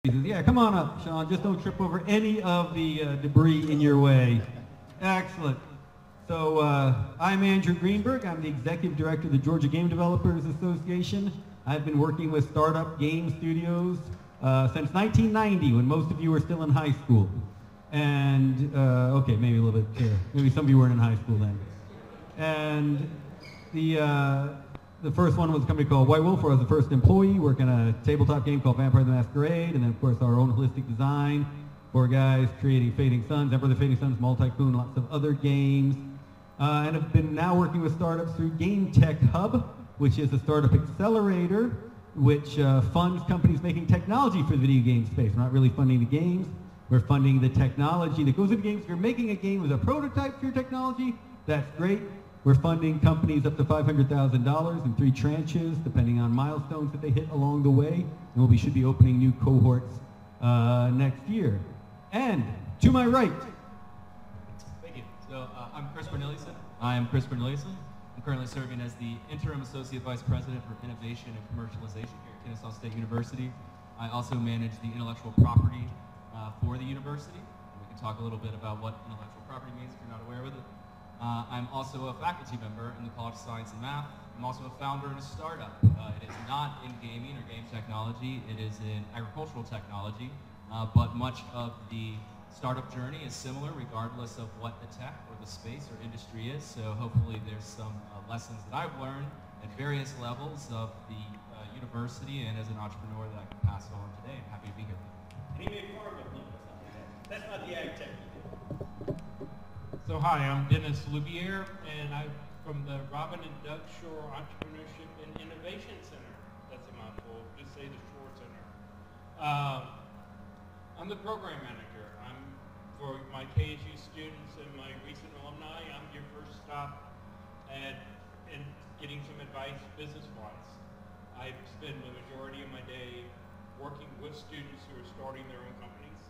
Yeah, come on up, Sean. Just don't trip over any of the debris in your way. Excellent. So I'm Andrew Greenberg. I'm the Executive Director of the Georgia Game Developers Association. I've been working with startup game studios since 1990, when most of you were still in high school. And, okay, maybe a little bit, maybe some of you weren't in high school then. And the first one was a company called White Wolf, where I was the first employee, working on a tabletop game called Vampire the Masquerade, and then of course our own holistic design, 4 guys creating Fading Suns, Emperor of the Fading Suns, Multi-Coon, lots of other games. And I've been now working with startups through Game Tech Hub, which is a startup accelerator, which funds companies making technology for the video game space. We're not really funding the games, we're funding the technology that goes into games. If you're making a game with a prototype for your technology, that's great. We're funding companies up to $500,000 in 3 tranches, depending on milestones that they hit along the way. And we should be opening new cohorts next year. And to my right. Thank you. So I'm Chris Cornelison. I'm currently serving as the Interim Associate Vice President for Innovation and Commercialization here at Kennesaw State University. I also manage the intellectual property for the university. We can talk a little bit about what intellectual property means if you're not aware of it. I'm also a faculty member in the College of Science and Math. I'm also a founder in a startup. It is not in gaming or game technology. It is in agricultural technology, but much of the startup journey is similar regardless of what the tech or the space or industry is. So hopefully there's some lessons that I've learned at various levels of the university and as an entrepreneur that I can pass on today. I'm happy to be here. And he made farm equipment or something like that. That's not the ag tech. So hi, I'm Dennis Loubiere, and I'm from the Robin and Doug Shore Entrepreneurship and Innovation Center. That's a mouthful, just say the Shore Center. I'm the program manager. For my KSU students and my recent alumni, I'm your first stop in getting some advice business-wise. I spend the majority of my day working with students who are starting their own companies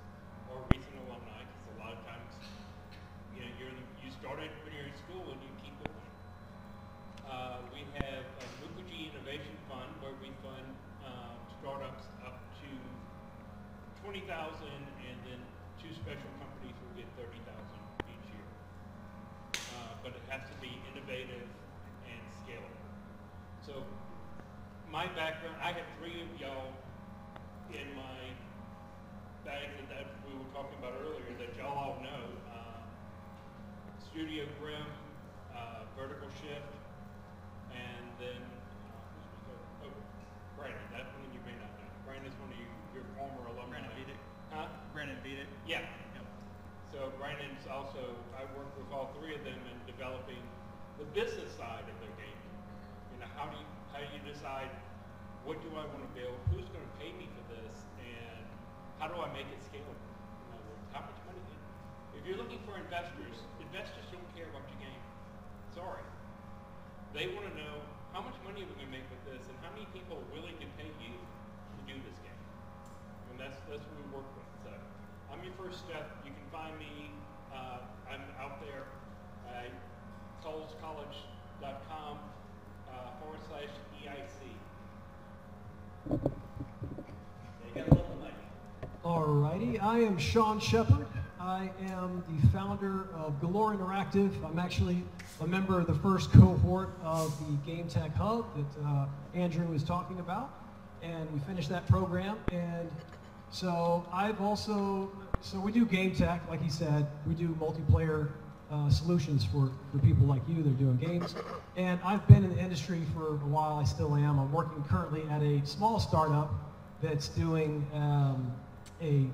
or recent alumni, because a lot of times you started when you're in school and you keep going. We have a Mukuji Innovation Fund where we fund startups up to $20,000, and then 2 special companies will get $30,000 each year. But it has to be innovative and scalable. So my background, I have 3 of y'all in my bag that we were talking about earlier that y'all all know. Studio Grim, Vertical Shift, and then, Brandon, that one you may not know. Brandon's one of your former alumni. Brandon beat it. Huh? Brandon beat it. Yeah. Yep. So Brandon's also, I worked with all 3 of them in developing the business side of their game. How do you decide, what do I want to build, who's going to pay me for this, and how do I make it scalable? How much money? If you're looking for investors don't care about your game. Sorry. They want to know how much money are we going to make with this, and how many people are willing to pay you to do this game. And that's what we work with. So I'm your first step. You can find me. I'm out there at collegecollege.com /EIC. They got a little money. Alrighty, I am Sean Shepard. I am the founder of Galore Interactive. I'm actually a member of the first cohort of the Game Tech Hub that Andrew was talking about, and we finished that program. And so we do game tech, like he said. We do multiplayer solutions for people like you that are doing games. And I've been in the industry for a while. I still am. I'm working currently at a small startup that's doing a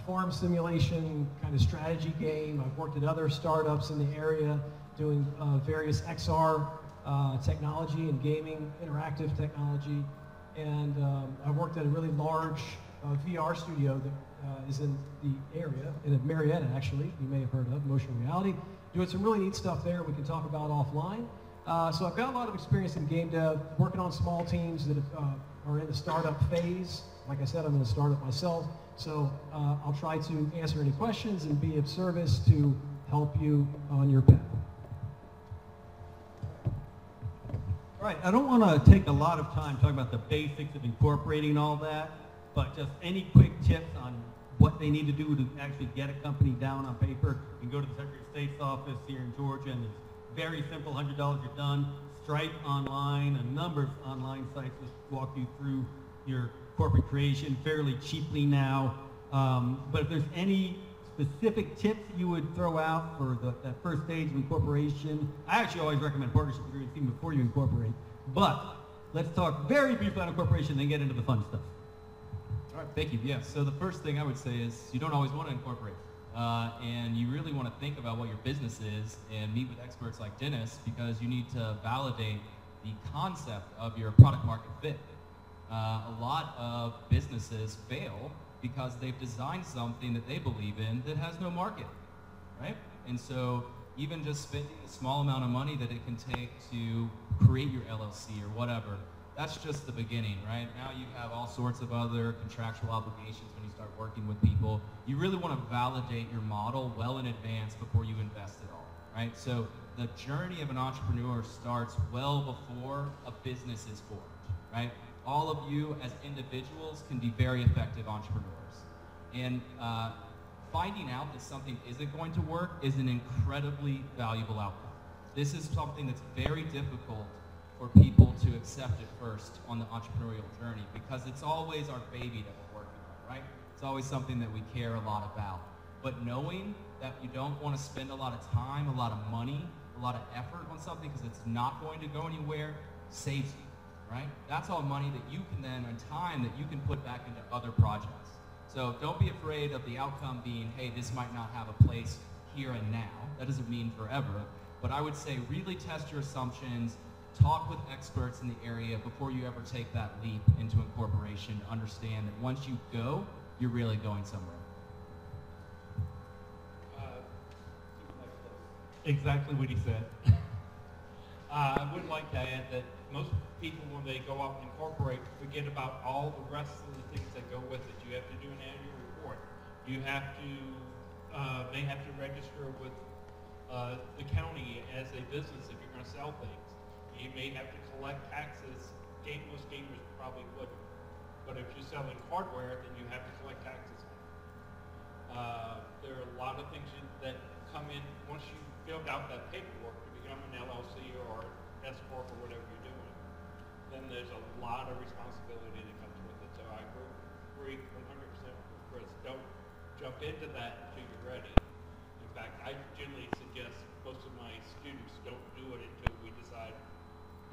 farm simulation kind of strategy game. I've worked at other startups in the area doing various XR technology and gaming, interactive technology. And I've worked at a really large VR studio that is in the area, in Marietta actually, you may have heard of, Motion Reality. Doing some really neat stuff there we can talk about offline. So I've got a lot of experience in game dev, working on small teams that are in the startup phase. Like I said, I'm in a startup myself. So I'll try to answer any questions and be of service to help you on your path. All right, I don't want to take a lot of time talking about the basics of incorporating all that. but just any quick tips on what they need to do to actually get a company down on paper. You can go to the Secretary of State's office here in Georgia, and it's very simple, $100, you're done. Stripe online, a number of online sites will walk you through your corporate creation fairly cheaply now. But if there's any specific tips you would throw out for that first stage of incorporation, I actually always recommend partnership agreements even before you incorporate. But let's talk very briefly on incorporation, then get into the fun stuff. All right, thank you. Yeah, so the first thing I would say is you don't always want to incorporate. And you really want to think about what your business is and meet with experts like Dennis, because you need to validate the concept of your product market fit. A lot of businesses fail because they've designed something that they believe in that has no market, right? And so even just spending a small amount of money that it can take to create your LLC or whatever, that's just the beginning, right? Now you have all sorts of other contractual obligations when you start working with people. You really want to validate your model well in advance before you invest it all, right? So the journey of an entrepreneur starts well before a business is formed, right? All of you as individuals can be very effective entrepreneurs. And finding out that something isn't going to work is an incredibly valuable outcome. This is something that's very difficult for people to accept at first on the entrepreneurial journey, because it's always our baby that we're working on, right? It's always something that we care a lot about. But knowing that you don't want to spend a lot of time, a lot of money, a lot of effort on something because it's not going to go anywhere saves you, right? That's all money that you can then, and time that you can put back into other projects. So don't be afraid of the outcome being, hey, this might not have a place here and now. That doesn't mean forever. But I would say really test your assumptions, talk with experts in the area before you ever take that leap into incorporation to understand that once you go, you're really going somewhere. Exactly what he said. I would like to add that most people, when they go out and incorporate, forget about all the rest of the things that go with it. You have to do an annual report. You have to, they have to register with the county as a business if you're going to sell things. You may have to collect taxes. Most gamers probably wouldn't. But if you're selling hardware, then you have to collect taxes. There are a lot of things that come in once you filled out that paperwork to become an LLC or S Corp or whatever you're doing. Then there's a lot of responsibility that comes with it. So I agree 100% with Chris. Don't jump into that until you're ready. In fact, I generally suggest most of my students don't do it until we decide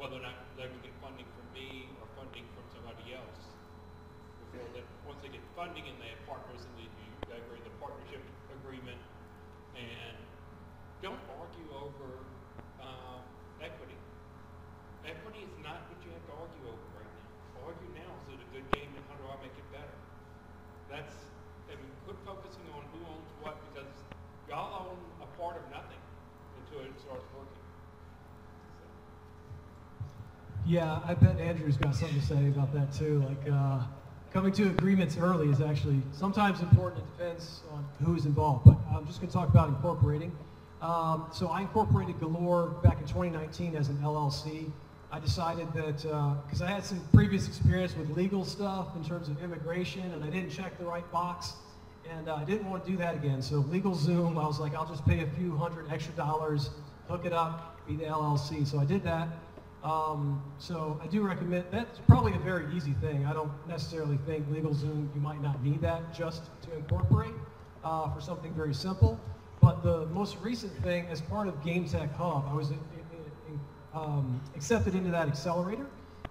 whether or not they're going to get funding from me or funding from somebody else. Once they get funding and they have partners and they agree the partnership agreement, and don't argue over equity. Equity is not what you have to argue over right now. Argue now, is it a good game and how do I make it better? Quit focusing on who owns what, because y'all own a part of nothing until it starts working. Yeah, I bet Andrew's got something to say about that too. Like coming to agreements early is actually sometimes important. It depends on who's involved. But I'm just going to talk about incorporating. So I incorporated Galore back in 2019 as an LLC. I decided that because I had some previous experience with legal stuff in terms of immigration, and I didn't check the right box, and I didn't want to do that again. So LegalZoom, I was like, I'll just pay a few $100 extra, hook it up, be the LLC. So I did that. So I do recommend, that's probably a very easy thing. I don't necessarily think LegalZoom, you might not need that just to incorporate for something very simple. But the most recent thing, as part of GameTech Hub, I was accepted into that accelerator,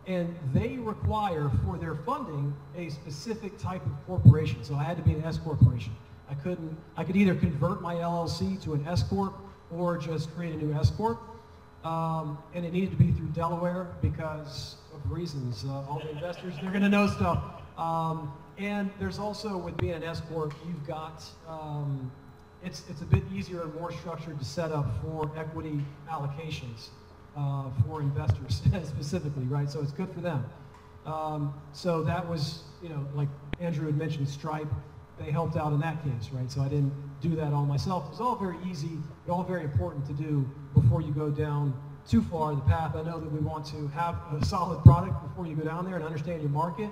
and they require for their funding a specific type of corporation. So I had to be an S corporation. I could either convert my LLC to an S corp or just create a new S corp. And it needed to be through Delaware because of reasons. All the investors, they're going to know stuff. And there's also, with being an S corp, you've got, it's a bit easier and more structured to set up for equity allocations for investors specifically, right? So it's good for them. So that was, like Andrew had mentioned, Stripe, they helped out in that case, right? So I didn't do that all myself. It was all very easy, but all very important to do before you go down too far the path. I know that we want to have a solid product before you go down there and understand your market.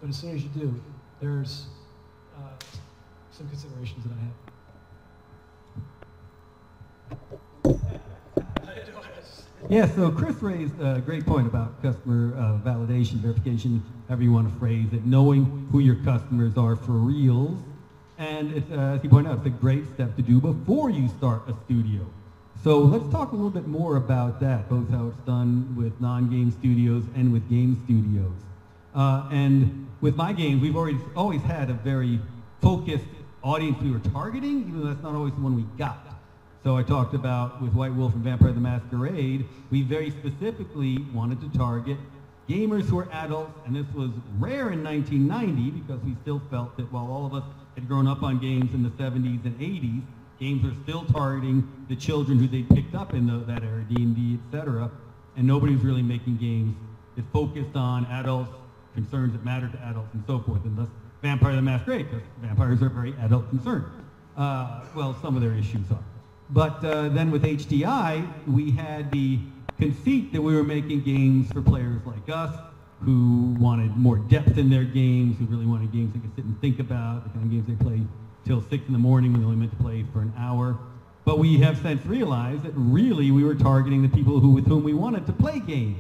but as soon as you do, there's some considerations that I have. Yeah, so Chris raised a great point about customer validation, verification, however you want to phrase it, knowing who your customers are for reals. And it's, as you point out, it's a great step to do before you start a studio. So let's talk a little bit more about that, both how it's done with non-game studios and with game studios. And with my games, we've always had a very focused audience we were targeting, even though that's not always the one we got. So I talked about with White Wolf and Vampire the Masquerade, we very specifically wanted to target gamers who are adults, and this was rare in 1990 because we still felt that while all of us had grown up on games in the 70s and 80s, games were still targeting the children who they picked up in that era, D&D, etc., and nobody was really making games that focused on adults, concerns that mattered to adults, and so forth, and thus Vampire the Masquerade, because vampires are very adult concerned. Well, some of their issues are. But then with HDI, we had the conceit that we were making games for players like us who wanted more depth in their games, who really wanted games they could sit and think about, the kind of games they play till 6 in the morning when they only meant to play for an hour. But we have since realized that really we were targeting the people with whom we wanted to play games.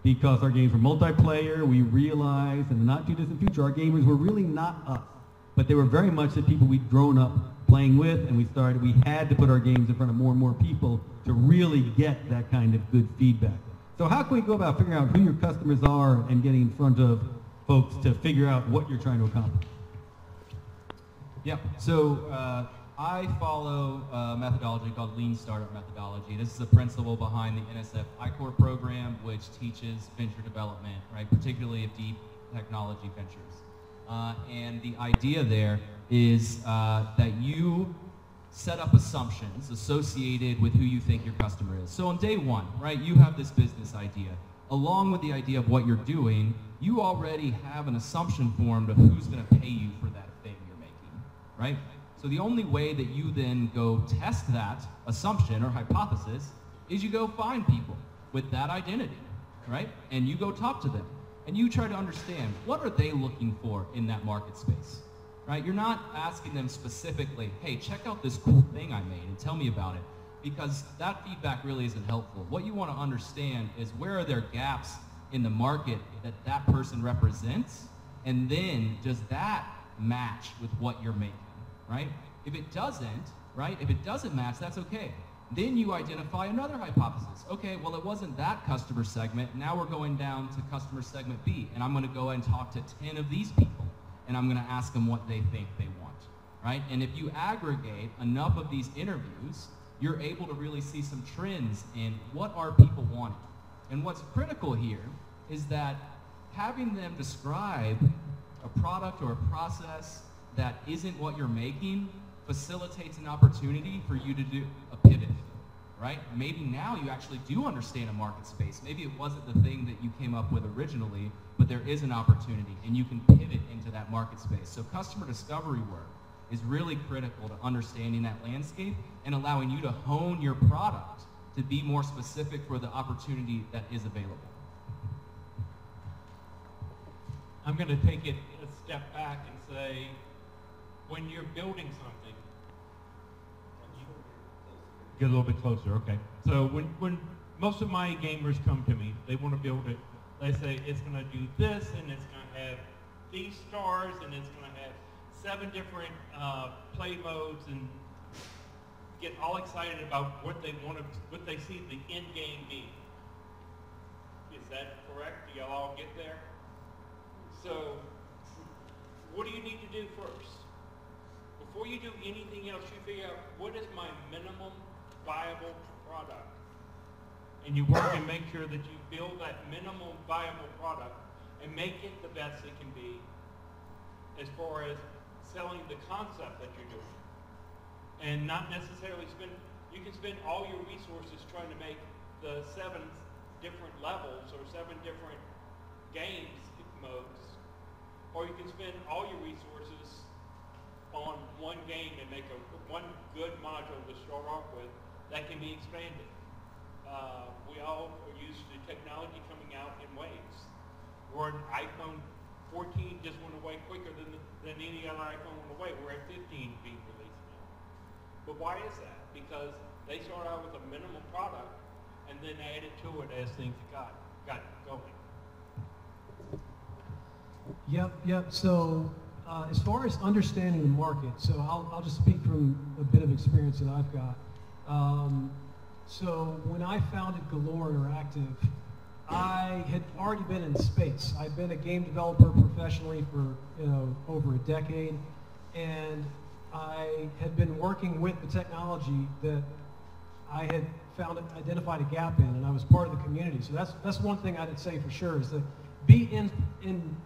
Because our games were multiplayer, we realized in the not too distant future our gamers were really not us. But they were very much the people we'd grown up playing with, and we had to put our games in front of more and more people to really get that kind of good feedback. So how can we go about figuring out who your customers are and getting in front of folks to figure out what you're trying to accomplish? Yeah, so I follow a methodology called Lean Startup Methodology. This is the principle behind the NSF I-Core program, which teaches venture development, right, particularly of deep technology ventures. And the idea there is that you set up assumptions associated with who you think your customer is. So on day one, right, you have this business idea. Along with the idea of what you're doing, you already have an assumption formed of who's going to pay you for that thing you're making, right? So the only way that you then go test that assumption or hypothesis is you go find people with that identity, right? And you go talk to them. And you try to understand, what are they looking for in that market space, right? You're not asking them specifically, hey, check out this cool thing I made and tell me about it, because that feedback really isn't helpful. What you want to understand is where are there gaps in the market that that person represents, and then does that match with what you're making, right? If it doesn't, right, if it doesn't match, that's okay. Then you identify another hypothesis. Okay, well, it wasn't that customer segment. Now we're going down to customer segment B, and I'm going to go and talk to 10 of these people, and I'm going to ask them what they think they want, right? And if you aggregate enough of these interviews, you're able to really see some trends in what are people wanting. And what's critical here is that having them describe a product or a process that isn't what you're making facilitates an opportunity for you to do a pivot, right? Maybe now you actually do understand a market space. Maybe it wasn't the thing that you came up with originally, but there is an opportunity and you can pivot into that market space. So customer discovery work is really critical to understanding that landscape and allowing you to hone your product to be more specific for the opportunity that is available. I'm going to take it a step back and say, when you're building something, get a little bit closer, okay. So when most of my gamers come to me, they want to build it. They say it's going to do this, and it's going to have these stars, and it's going to have 7 different play modes, and get all excited about what they want to, what they see the end game be. Is that correct? Do y'all all get there? So, what do you need to do first? Before you do anything else, you figure out what is my minimum viable product. And you work and make sure that you build that minimum viable product and make it the best it can be as far as selling the concept that you're doing. And not necessarily you can spend all your resources trying to make the 7 different levels or 7 different games modes, or you can spend all your resources on one game and make one good module to start off with that can be expanded. We all are used to technology coming out in waves. We're an iPhone 14 just went away quicker than any other iPhone went away. We're at 15 being released now. But why is that? Because they started out with a minimal product and then added to it as things got going. Yep. So as far as understanding the market, so I'll just speak from a bit of experience that I've got. So when I founded Galore Interactive, I had already been in space. I've been a game developer professionally for over a decade, and I had been working with the technology that I had identified a gap in, and I was part of the community. So that's one thing I'd say for sure, is that be in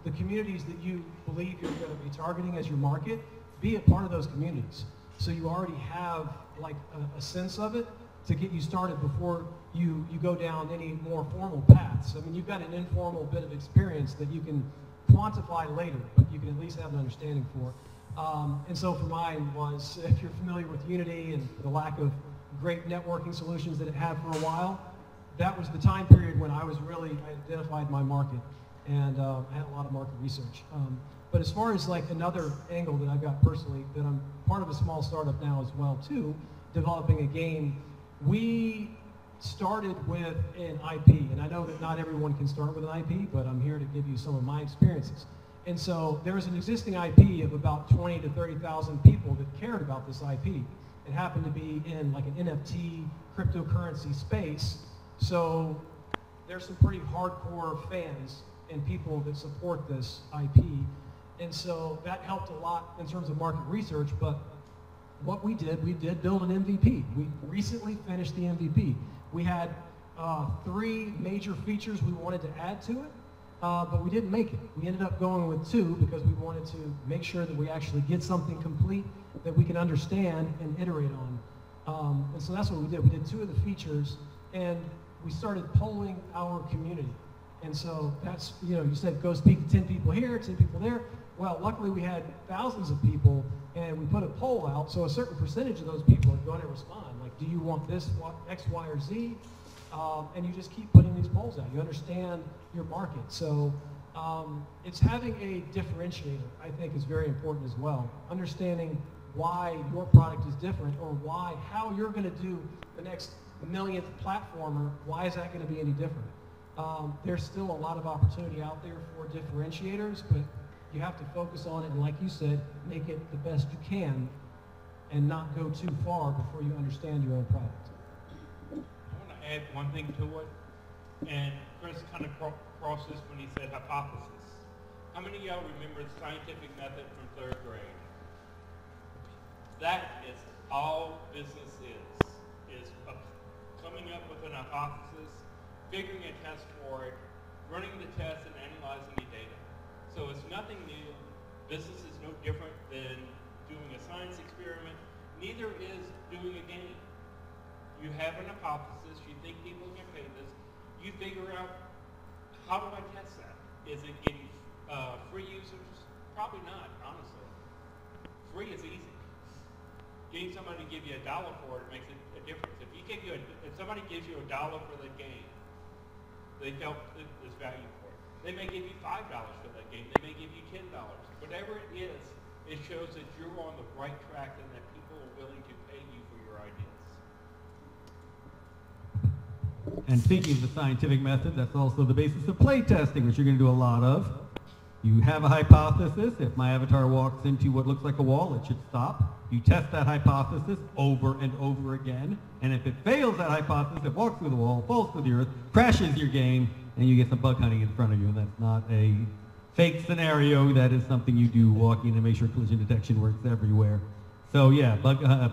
the communities that you believe you're going to be targeting as your market. Be a part of those communities, so you already have like a sense of it to get you started before you go down any more formal paths. I mean, you've got an informal bit of experience that you can quantify later, but you can at least have an understanding for. And so for mine was, if you're familiar with Unity and the lack of great networking solutions that it had for a while, that was the time period when I identified my market, and I had a lot of market research. But as far as like another angle that I've got personally, that I'm part of a small startup now as well too, developing a game. We started with an IP, and I know that not everyone can start with an IP, but I'm here to give you some of my experiences. And so there was an existing IP of about 20 to 30,000 people that cared about this IP. It happened to be in like an NFT cryptocurrency space, so there's some pretty hardcore fans and people that support this IP. And so that helped a lot in terms of market research, but what we did build an MVP. We recently finished the MVP. We had 3 major features we wanted to add to it, but we didn't make it. We ended up going with 2 because we wanted to make sure that we actually get something complete that we can understand and iterate on. And so that's what we did. We did 2 of the features, and we started polling our community. And so that's, you said go speak to 10 people here, 10 people there. Well, luckily we had thousands of people, and we put a poll out, so a certain percentage of those people are going to respond. Like, do you want this, X, Y, or Z? And you just keep putting these polls out. You understand your market. So it's having a differentiator, I think, is very important as well. Understanding why your product is different, or how you're going to do the next millionth platformer, why is that going to be any different? There's still a lot of opportunity out there for differentiators, but you have to focus on it, and like you said, make it the best you can and not go too far before you understand your own product. I want to add one thing to it, and Chris kind of crossed this when he said hypothesis. How many of y'all remember the scientific method from 3rd grade? That is all business is coming up with an hypothesis, figuring a test for it, running the test, and analyzing the data. So it's nothing new. Business is no different than doing a science experiment. Neither is doing a game. You have an hypothesis. You think people can pay this. You figure out, how do I test that? Is it getting free users? Probably not, honestly. Free is easy. Getting somebody to give you $1 for it makes a difference. If somebody gives you $1 for the game, they felt there's value for it. They may give you $5 for that game. They may give you $10. Whatever it is, it shows that you're on the right track and that people are willing to pay you for your ideas. And speaking of the scientific method, that's also the basis of play testing, which you're going to do a lot of. You have a hypothesis. If my avatar walks into what looks like a wall, it should stop. You test that hypothesis over and over again. And if it fails that hypothesis, it walks through the wall, falls through the earth, crashes your game, and you get some bug hunting in front of you. And that's not a fake scenario. That is something you do walking to make sure collision detection works everywhere. So yeah,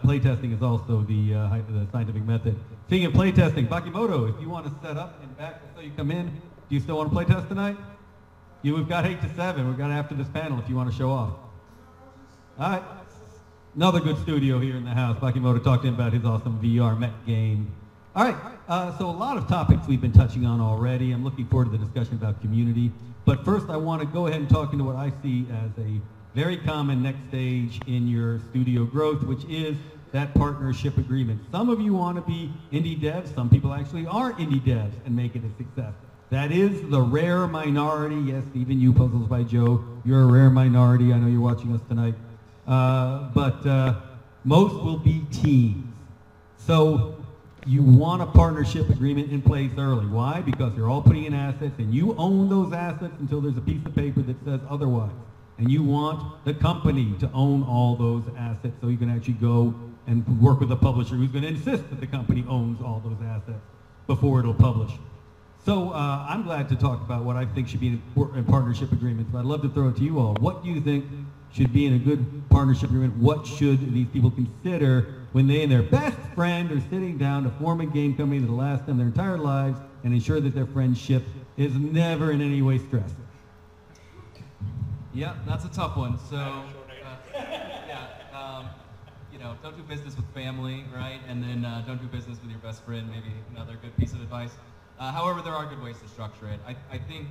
play testing is also the scientific method. Speaking of play testing, Bakimoto, if you want to set up and back so you come in, do you still want to play test tonight? We've got 8 to 7. We've got after this panel if you want to show off. All right. Another good studio here in the house. Bakimoto talked to him about his awesome VR Met game. All right. So a lot of topics we've been touching on already. I'm looking forward to the discussion about community. But first, I want to go ahead and talk into what I see as a very common next stage in your studio growth, which is that partnership agreement. Some of you want to be indie devs. Some people actually are indie devs and make it a success. That is the rare minority. Yes, even you, Puzzles by Joe, you're a rare minority. I know you're watching us tonight. But most will be teams. So you want a partnership agreement in place early. Why? Because you're all putting in assets, and you own those assets until there's a piece of paper that says otherwise. And you want the company to own all those assets so you can actually go and work with a publisher who's going to insist that the company owns all those assets before it'll publish. So I'm glad to talk about what I think should be in partnership agreements. I'd love to throw it to you all. What do you think should be in a good partnership agreement? What should these people consider when they and their best friend are sitting down to form a game company that'll last them their entire lives and ensure that their friendship is never in any way stressed? Yeah, that's a tough one. So, you know, don't do business with family, right? And then don't do business with your best friend, maybe another good piece of advice. However, there are good ways to structure it. I think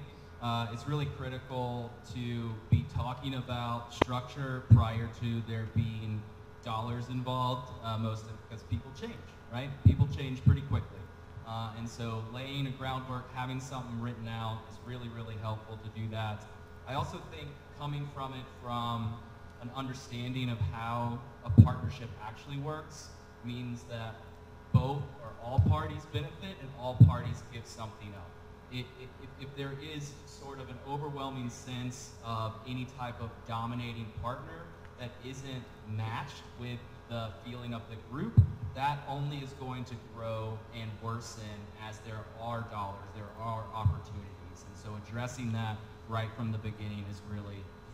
it's really critical to be talking about structure prior to there being dollars involved, mostly because people change, right? People change pretty quickly. And so laying a groundwork, having something written out is really, really helpful to do that. I also think coming from it from an understanding of how a partnership actually works means that both or all parties benefit and all parties give something up. If there is sort of an overwhelming sense of any type of dominating partner that isn't matched with the feeling of the group, that only is going to grow and worsen as there are dollars, there are opportunities. And so addressing that right from the beginning is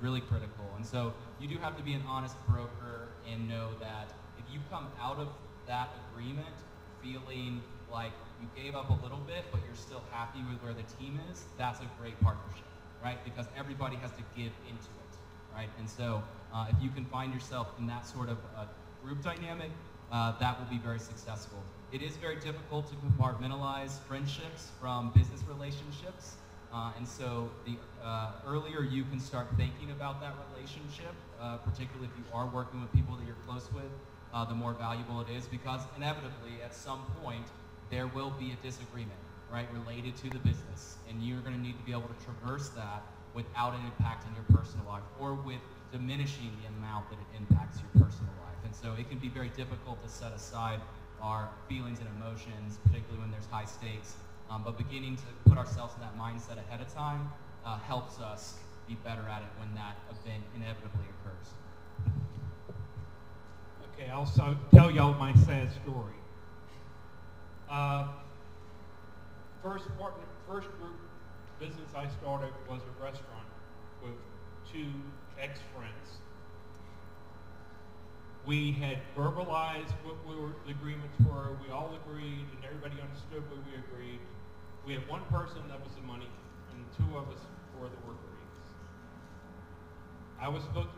really critical. And so you do have to be an honest broker and know that if you come out of that agreement feeling like you gave up a little bit, but you're still happy with where the team is, that's a great partnership, right? Because everybody has to give into it, right? And so if you can find yourself in that sort of group dynamic, that will be very successful. It is very difficult to compartmentalize friendships from business relationships. And so the earlier you can start thinking about that relationship, particularly if you are working with people that you're close with, the more valuable it is, because inevitably at some point there will be a disagreement, right, related to the business. And you're going to need to be able to traverse that without it impacting your personal life or with diminishing the amount that it impacts your personal life. And so it can be very difficult to set aside our feelings and emotions, particularly when there's high stakes. But beginning to put ourselves in that mindset ahead of time helps us be better at it when that event inevitably occurs. Okay, I'll tell y'all my sad story. First group business I started was a restaurant with two ex-friends. We had verbalized what the agreements were. We all agreed, and everybody understood what we agreed. We had one person that was the money, and two of us were the workers.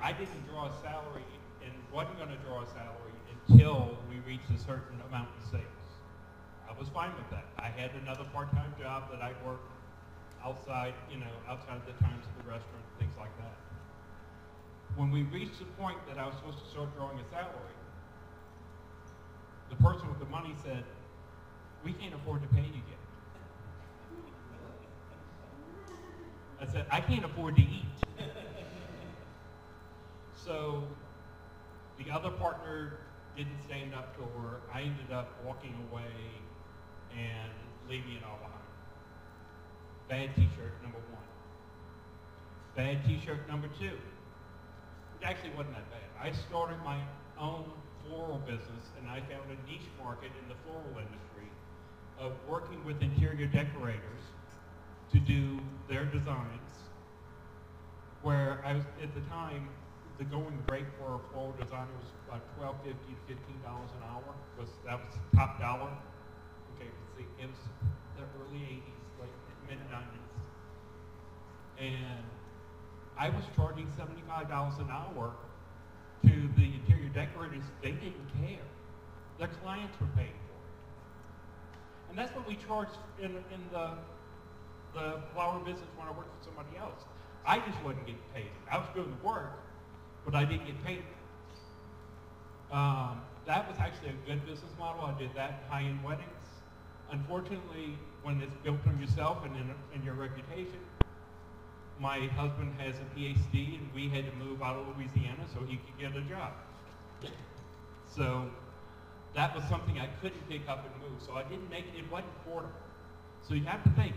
I didn't draw a salary, and wasn't going to draw a salary until we reached a certain amount in sales. I was fine with that. I had another part-time job that I worked outside of the times of the restaurant, things like that. When we reached the point that I was supposed to start drawing a salary, the person with the money said, "We can't afford to pay you yet." I said, "I can't afford to eat." So the other partner didn't stand up to her. I ended up walking away and leaving it all behind. Bad t-shirt number one. Bad t-shirt number two. It actually wasn't that bad. I started my own floral business, and I found a niche market in the floral industry of working with interior decorators to do their designs, where I was, at the time, the going rate for a floral designer was about $12.50 to $15 an hour. That was top dollar. Okay, see, it was the early 80s, like mid-90s. And I was charging $75 an hour to the interior decorators. They didn't care. Their clients were paying for it. And that's what we charged in the flower business when I worked for somebody else. I just wasn't getting paid. I was doing the work, but I didn't get paid. That was actually a good business model. I did that in high-end weddings. Unfortunately, when it's built on yourself and your reputation, my husband has a PhD, and we had to move out of Louisiana so he could get a job. So that was something I couldn't pick up and move. So I didn't make it. It wasn't portable. So you have to think,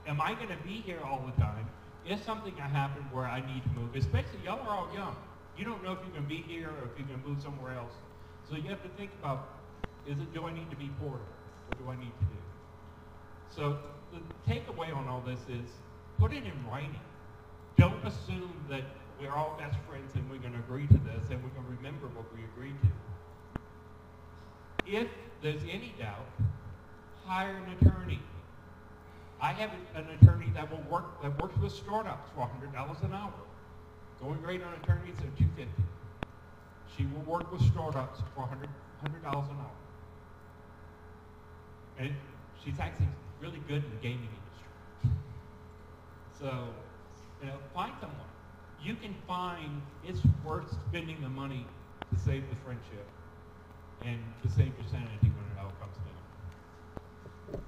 am I going to be here all the time? If something happened where I need to move, especially y'all are all young. You don't know if you're going to be here or if you're going to move somewhere else. So you have to think about, do I need to be portable? What do I need to do? So the takeaway on all this is, put it in writing. Don't assume that we're all best friends and we're going to agree to this and we're going to remember what we agreed to. If there's any doubt, hire an attorney. I have an attorney that works with startups for $100 an hour. Going rate on attorneys are $250. She will work with startups for $100 an hour. And she's actually really good in the gaming industry. So, find someone. You can find it's worth spending the money to save the friendship and to save your sanity when it all comes down.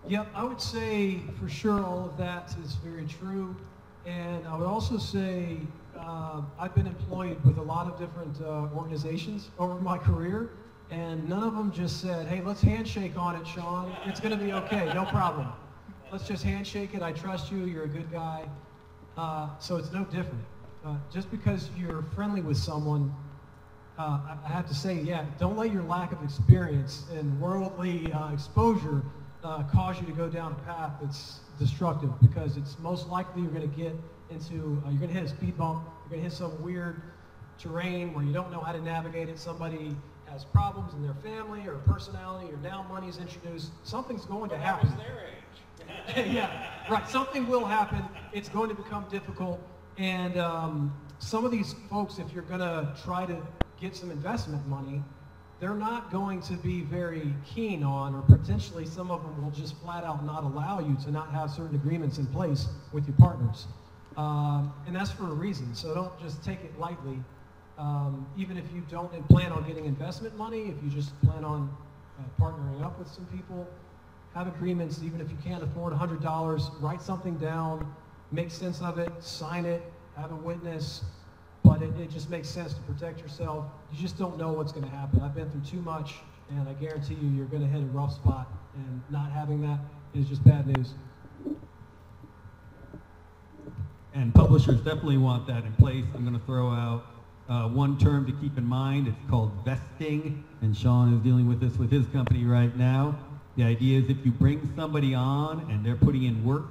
Yep, I would say for sure all of that is very true. And I would also say I've been employed with a lot of different organizations over my career, and none of them just said, hey, let's handshake on it, Sean. It's going to be okay, no problem. Let's just handshake it. I trust you. You're a good guy. So it's no different. Just because you're friendly with someone, I have to say, yeah, don't let your lack of experience and worldly exposure cause you to go down a path that's destructive, because it's most likely you're going to get into, you're going to hit a speed bump, you're going to hit some weird terrain where you don't know how to navigate it, somebody has problems in their family or personality, or now money's introduced, something's going to happen. That was their age. Yeah, right, something will happen, it's going to become difficult, and some of these folks, if you're going to try to get some investment money, they're not going to be very keen on, or potentially some of them will just flat out not allow you to not have certain agreements in place with your partners. And that's for a reason, so don't just take it lightly. Even if you don't plan on getting investment money, if you just plan on partnering up with some people, have agreements. Even if you can't afford $100, write something down, make sense of it, sign it, have a witness. But it just makes sense to protect yourself. You just don't know what's going to happen. I've been through too much, and I guarantee you, you're going to hit a rough spot. And not having that is just bad news. And publishers definitely want that in place. I'm going to throw out one term to keep in mind. It's called vesting, and Sean is dealing with this with his company right now. The idea is if you bring somebody on and they're putting in work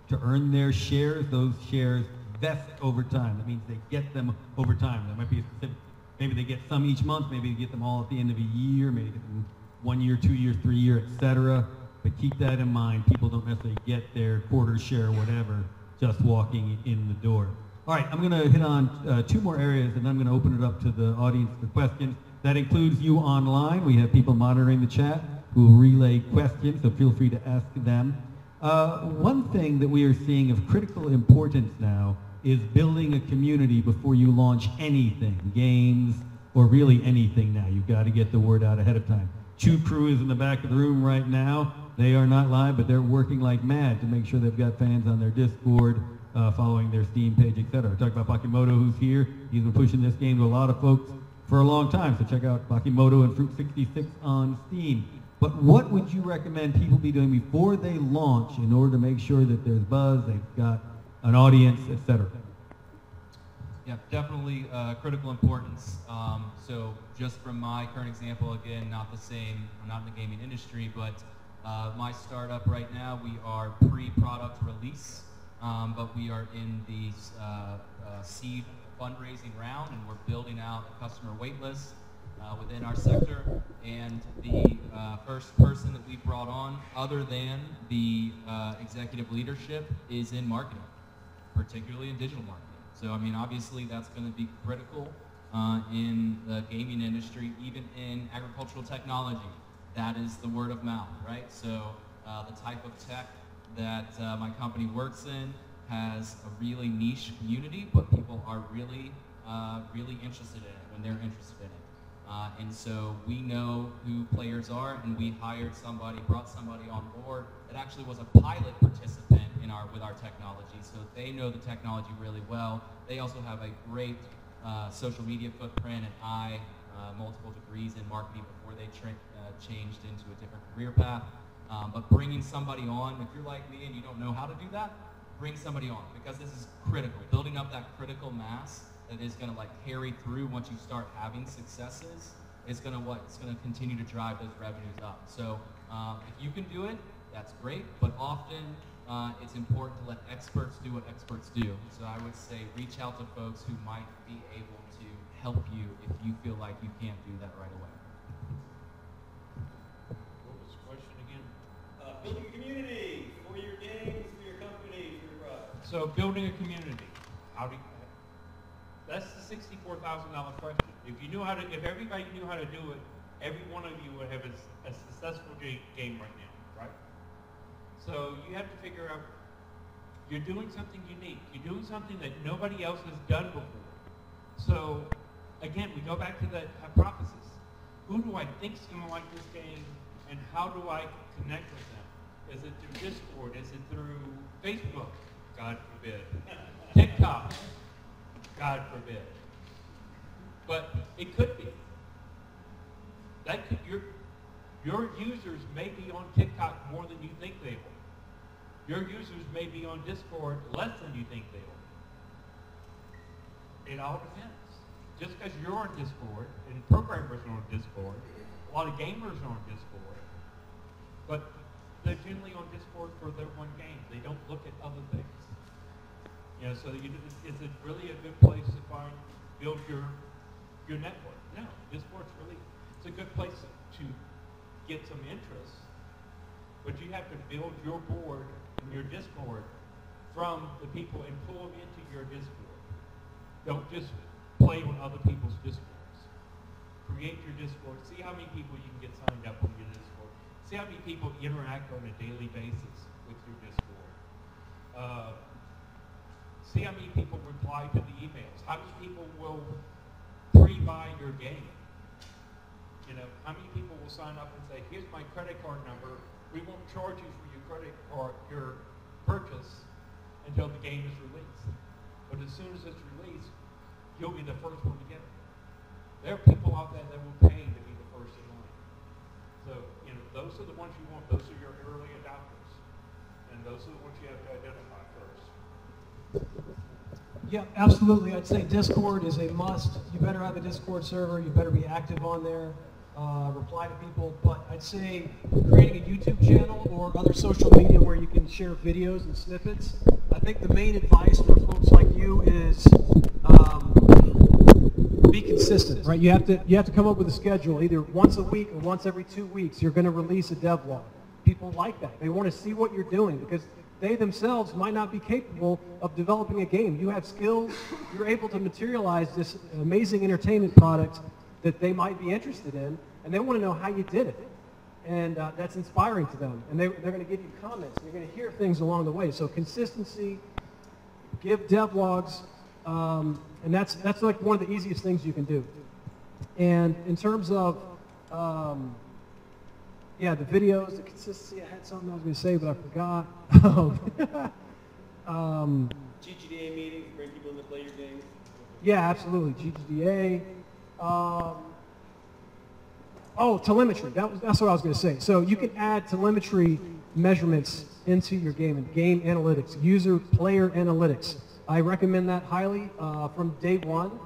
to earn their shares, those shares vest over time. That means they get them over time. There might be a specific, maybe they get some each month, maybe they get them all at the end of a year, maybe they get them 1 year, 2 year, 3 year, etc. But keep that in mind. People don't necessarily get their quarter share or whatever just walking in the door. All right, I'm going to hit on 2 more areas, and I'm going to open it up to the audience for questions. That includes you online. We have people monitoring the chat who will relay questions, so feel free to ask them. One thing that we are seeing of critical importance now is building a community before you launch anything, games, or really anything now. You've got to get the word out ahead of time. Chew Crew is in the back of the room right now. They are not live, but they're working like mad to make sure they've got fans on their Discord, following their Steam page, etc. I talked about Bakimoto, who's here. He's been pushing this game to a lot of folks for a long time, so check out Bakimoto and Fruit 66 on Steam. But what would you recommend people be doing before they launch in order to make sure that there's buzz, they've got an audience, etc.? Yeah, definitely critical importance. So just from my current example, again, not the same, I'm not in the gaming industry, but my startup right now, we are pre-product release, but we are in the seed fundraising round, and we're building out a customer wait list within our sector. And the first person that we brought on, other than the executive leadership, is in marketing, particularly in digital marketing. So, I mean, obviously that's going to be critical in the gaming industry, even in agricultural technology. That is the word of mouth, right? So the type of tech that my company works in has a really niche community, but people are really, really interested in it when they're interested in it. And so we know who players are, and we brought somebody on board that actually was a pilot participant with our technology. So they know the technology really well. They also have a great social media footprint, and multiple degrees in marketing before they changed into a different career path. But bringing somebody on, if you're like me and you don't know how to do that, bring somebody on, because this is critical. Building up that critical mass that is going to carry through once you start having successes is going to continue to drive those revenues up. So if you can do it, that's great, but often it's important to let experts do what experts do. So I would say reach out to folks who might be able to help you if you feel like you can't do that right away. What was the question again? Building a community for your games, for your company, for your product. So building a community. That's the $64,000 question. If everybody knew how to do it, every one of you would have a successful game right now, right? So you have to figure out, you're doing something unique. You're doing something that nobody else has done before. So again, we go back to that hypothesis. Who do I think is going to like this game, and how do I connect with them? Is it through Discord? Is it through Facebook? God forbid. TikTok? God forbid. But it could be. Your users may be on TikTok more than you think they will. Your users may be on Discord less than you think they will. It all depends. Just because you're on Discord, and programmers are on Discord, a lot of gamers are on Discord, but they're generally on Discord for their one game. They don't look at other things. So is it really a good place to build your network? No, Discord's it's a good place to get some interest, but you have to build your board and your Discord from the people and pull them into your Discord. Don't just play on other people's Discords. Create your Discord. See how many people you can get signed up on your Discord. See how many people interact on a daily basis with your Discord. See how many people reply to the emails. How many people will pre-buy your game? How many people will sign up and say, here's my credit card number. We won't charge you for your credit card, your purchase, until the game is released. But as soon as it's released, you'll be the first one to get it. There are people out there that will pay to be the first in line. So, those are the ones you want. Those are your early adopters. And those are the ones you have to identify first. Yeah, absolutely. I'd say Discord is a must. You better have a Discord server. You better be active on there. Reply to people. But I'd say creating a YouTube channel or other social media where you can share videos and snippets. I think the main advice for folks like you is be consistent, right? You have to come up with a schedule. Either once a week or once every 2 weeks, you're going to release a devlog. People like that. They want to see what you're doing because they themselves might not be capable of developing a game. You have skills. You're able to materialize this amazing entertainment product that they might be interested in, and they want to know how you did it. And that's inspiring to them. And they're going to give you comments. You're going to hear things along the way. So consistency, give devlogs, and that's like one of the easiest things you can do. And in terms of the videos, the consistency, I had something I was going to say, but I forgot. GGDA meetings, bring people in to play your games. Yeah, absolutely. GGDA. Telemetry. That's what I was going to say. So you can add telemetry measurements into your game and game analytics, user player analytics. I recommend that highly from day one,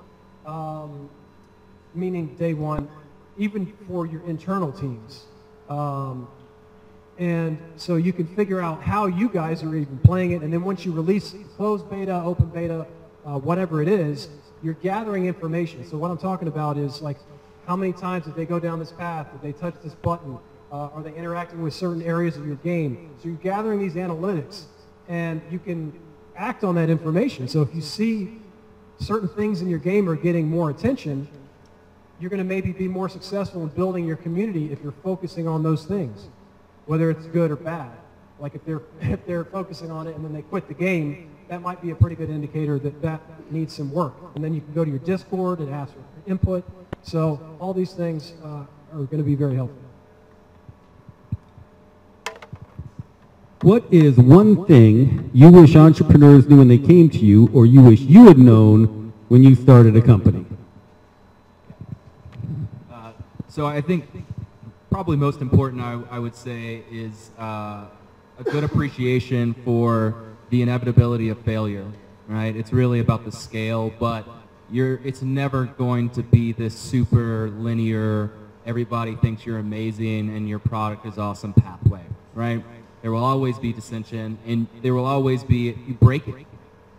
meaning day one, even for your internal teams. And so you can figure out how you guys are even playing it, and then once you release closed beta, open beta, whatever it is, you're gathering information. So what I'm talking about is like how many times did they go down this path, did they touch this button, are they interacting with certain areas of your game? So you're gathering these analytics, and you can act on that information. So if you see certain things in your game are getting more attention, you're going to maybe be more successful in building your community if you're focusing on those things, whether it's good or bad. Like if they're focusing on it and then they quit the game, that might be a pretty good indicator that that needs some work. And then you can go to your Discord and ask for input. So all these things are going to be very helpful. What is one thing you wish entrepreneurs knew when they came to you, or you wish you had known when you started a company? So I think probably most important, I would say, is a good appreciation for the inevitability of failure, right? It's really about the scale, but it's never going to be this super linear, everybody thinks you're amazing and your product is awesome pathway, right? There will always be dissension, and there will always be, you break it,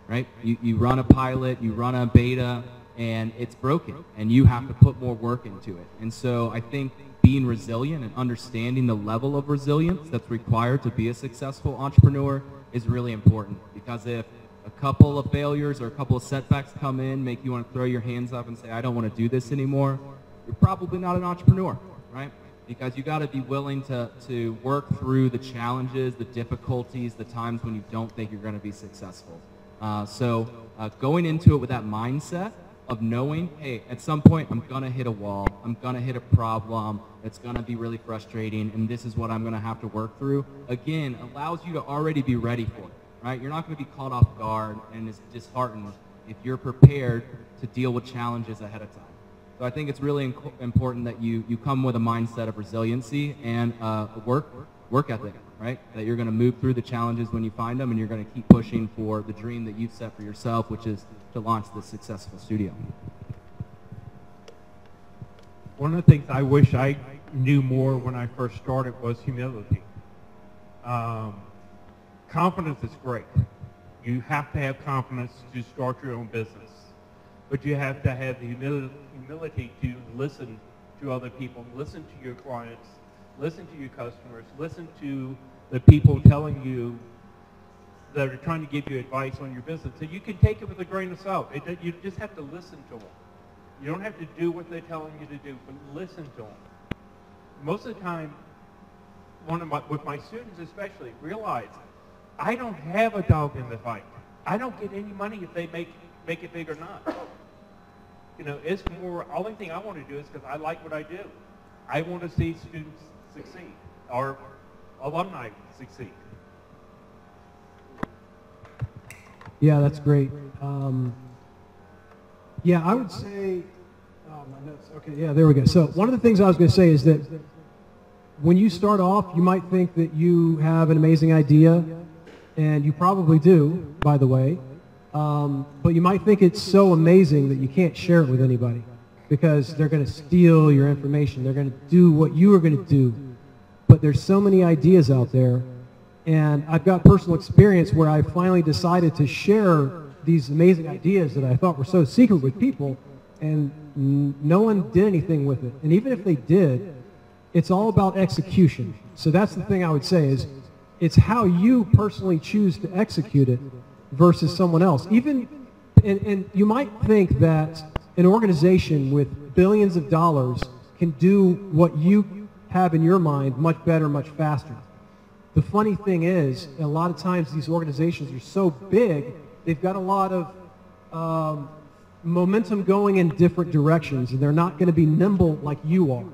right? You run a pilot, you run a beta, and it's broken, and you have to put more work into it. And so I think being resilient and understanding the level of resilience that's required to be a successful entrepreneur is really important, because if a couple of failures or a couple of setbacks come in, make you want to throw your hands up and say, I don't want to do this anymore, you're probably not an entrepreneur, right? Because you got to be willing to work through the challenges, the difficulties, the times when you don't think you're going to be successful. So going into it with that mindset of knowing, hey, at some point I'm going to hit a wall, I'm going to hit a problem, it's going to be really frustrating, and this is what I'm going to have to work through, again, allows you to already be ready for it, right? You're not going to be caught off guard and is disheartened if you're prepared to deal with challenges ahead of time. So I think it's really important that you come with a mindset of resiliency and work ethic, right? That you're going to move through the challenges when you find them, and you're going to keep pushing for the dream that you've set for yourself, which is to launch this successful studio. One of the things I wish I knew more when I first started was humility. Confidence is great. You have to have confidence to start your own business. But you have to have the humility to listen to other people, listen to your clients, listen to your customers, listen to the people telling you that are trying to give you advice on your business. So you can take it with a grain of salt. You just have to listen to them. You don't have to do what they're telling you to do, but listen to them. Most of the time, with my students especially, realize I don't have a dog in the fight. I don't get any money if they make it big or not. You know, it's more, only thing I want to do is because I like what I do. I want to see students succeed, or alumni succeed. Yeah, that's great. Yeah, I would say, my notes, okay, yeah, there we go. So one of the things I was going to say is that when you start off, you might think that you have an amazing idea, and you probably do, by the way. But you might think it's so amazing that you can't share it with anybody because they're going to steal your information. They're going to do what you are going to do. But there's so many ideas out there, and I've got personal experience where I finally decided to share these amazing ideas that I thought were so secret with people, and no one did anything with it. And even if they did, it's all about execution. So that's the thing I would say is it's how you personally choose to execute it versus someone else. Even, and you might think that an organization with billions of dollars can do what you have in your mind much better, much faster. The funny thing is, a lot of times these organizations are so big, they've got a lot of momentum going in different directions, and they're not going to be nimble like you are.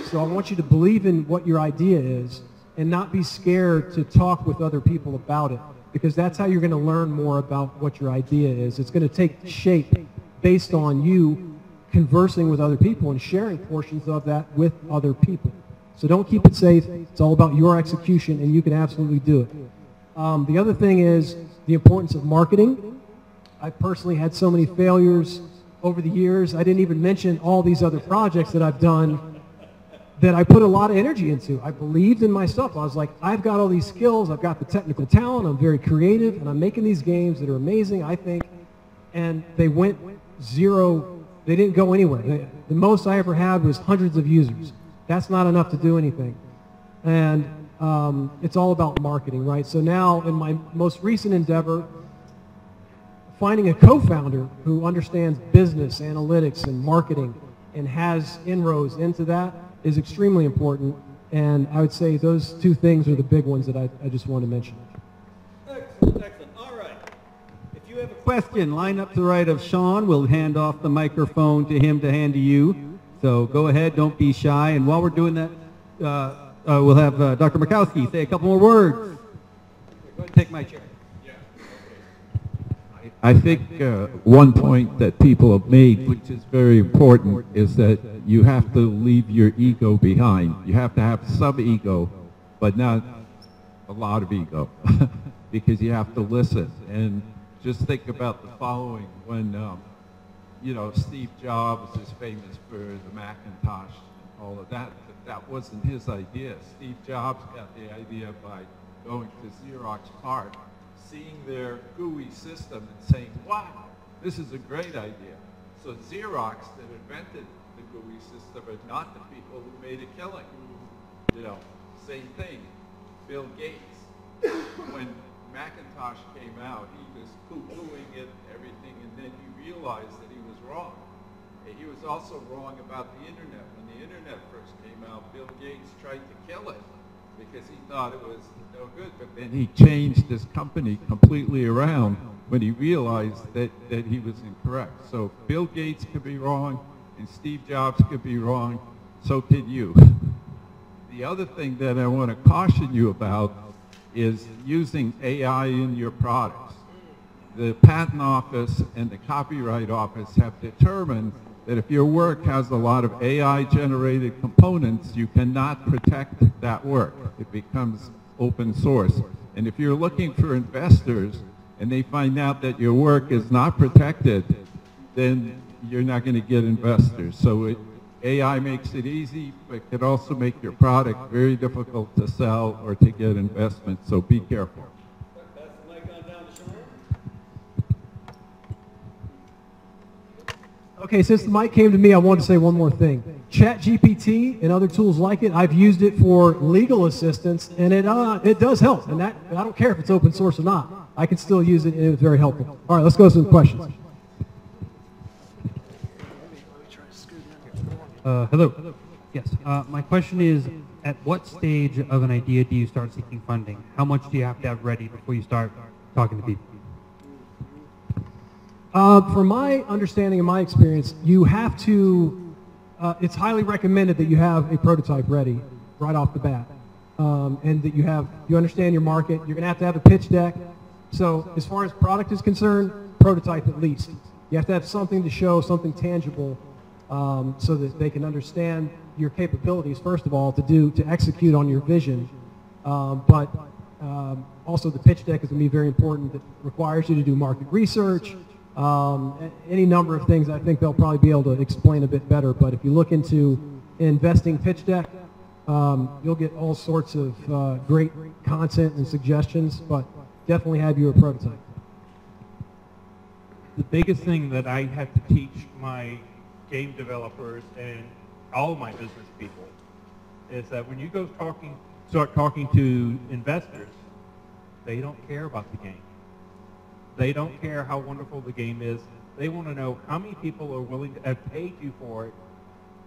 So I want you to believe in what your idea is and not be scared to talk with other people about it, because that's how you're going to learn more about what your idea is. It's going to take shape based on you conversing with other people and sharing portions of that with other people. So don't keep it safe. It's all about your execution, and you can absolutely do it. The other thing is the importance of marketing. I personally had so many failures over the years. I didn't even mention all these other projects that I've done that I put a lot of energy into. I believed in myself. I was like, I've got all these skills. I've got the technical talent. I'm very creative, and I'm making these games that are amazing, I think. And they went zero. They didn't go anywhere. The most I ever had was hundreds of users. That's not enough to do anything. And it's all about marketing, right? So now in my most recent endeavor, finding a co-founder who understands business, analytics, and marketing and has inroads into that is extremely important. And I would say those two things are the big ones that I just want to mention. Excellent, excellent. All right. question. Line up to the right of Sean. We'll hand off the microphone to him to hand to you. So go ahead, don't be shy. And while we're doing that, we'll have Dr. Markowski say a couple more words. Go ahead and take my chair. I think one point that people have made, which is very important, is that you have to leave your ego behind. You have to have some ego, but not a lot of ego, because you have to listen. And just think about the following: when you know, Steve Jobs is famous for the Macintosh and all of that. That wasn't his idea. Steve Jobs got the idea by going to Xerox PARC, seeing their GUI system and saying, wow, this is a great idea. So Xerox that invented the GUI system are not the people who made a killing. You know, same thing. Bill Gates, when Macintosh came out, he was poo-pooing it, everything, and then he realized that he was wrong. And he was also wrong about the internet. When the internet first came out, Bill Gates tried to kill it because he thought it was no good, but then he changed his company completely around when he realized that he was incorrect. So Bill Gates could be wrong, and Steve Jobs could be wrong, so could you. The other thing that I want to caution you about is using AI in your products. The Patent Office and the Copyright Office have determined that if your work has a lot of AI-generated components, you cannot protect that work. It becomes open source. And if you're looking for investors and they find out that your work is not protected, then you're not going to get investors. So AI makes it easy, but it can also make your product very difficult to sell or to get investment, so be careful. Pass the mic on down to Sean. Okay, since the mic came to me, I wanted to say one more thing. ChatGPT and other tools like it, I've used it for legal assistance, and it does help. And I don't care if it's open source or not. I can still use it, and it's very helpful. All right, let's go to some questions. Hello. Yes. My question is, at what stage of an idea do you start seeking funding? How much do you have to have ready before you start talking to people? From my understanding and my experience, you have to, it's highly recommended that you have a prototype ready right off the bat. And that you understand your market. You're going to have a pitch deck. So as far as product is concerned, prototype at least. You have to have something to show, something tangible, so that they can understand your capabilities, first of all, to execute on your vision. But also the pitch deck is going to be very important. That requires you to do market research, any number of things. I think they'll probably be able to explain a bit better. But if you look into investing pitch deck, you'll get all sorts of great content and suggestions, but definitely have your prototype. The biggest thing that I have to teach my game developers and all of my business people is that when you start talking to investors, they don't care about the game. They don't care how wonderful the game is. They want to know how many people are willing to have paid you for it,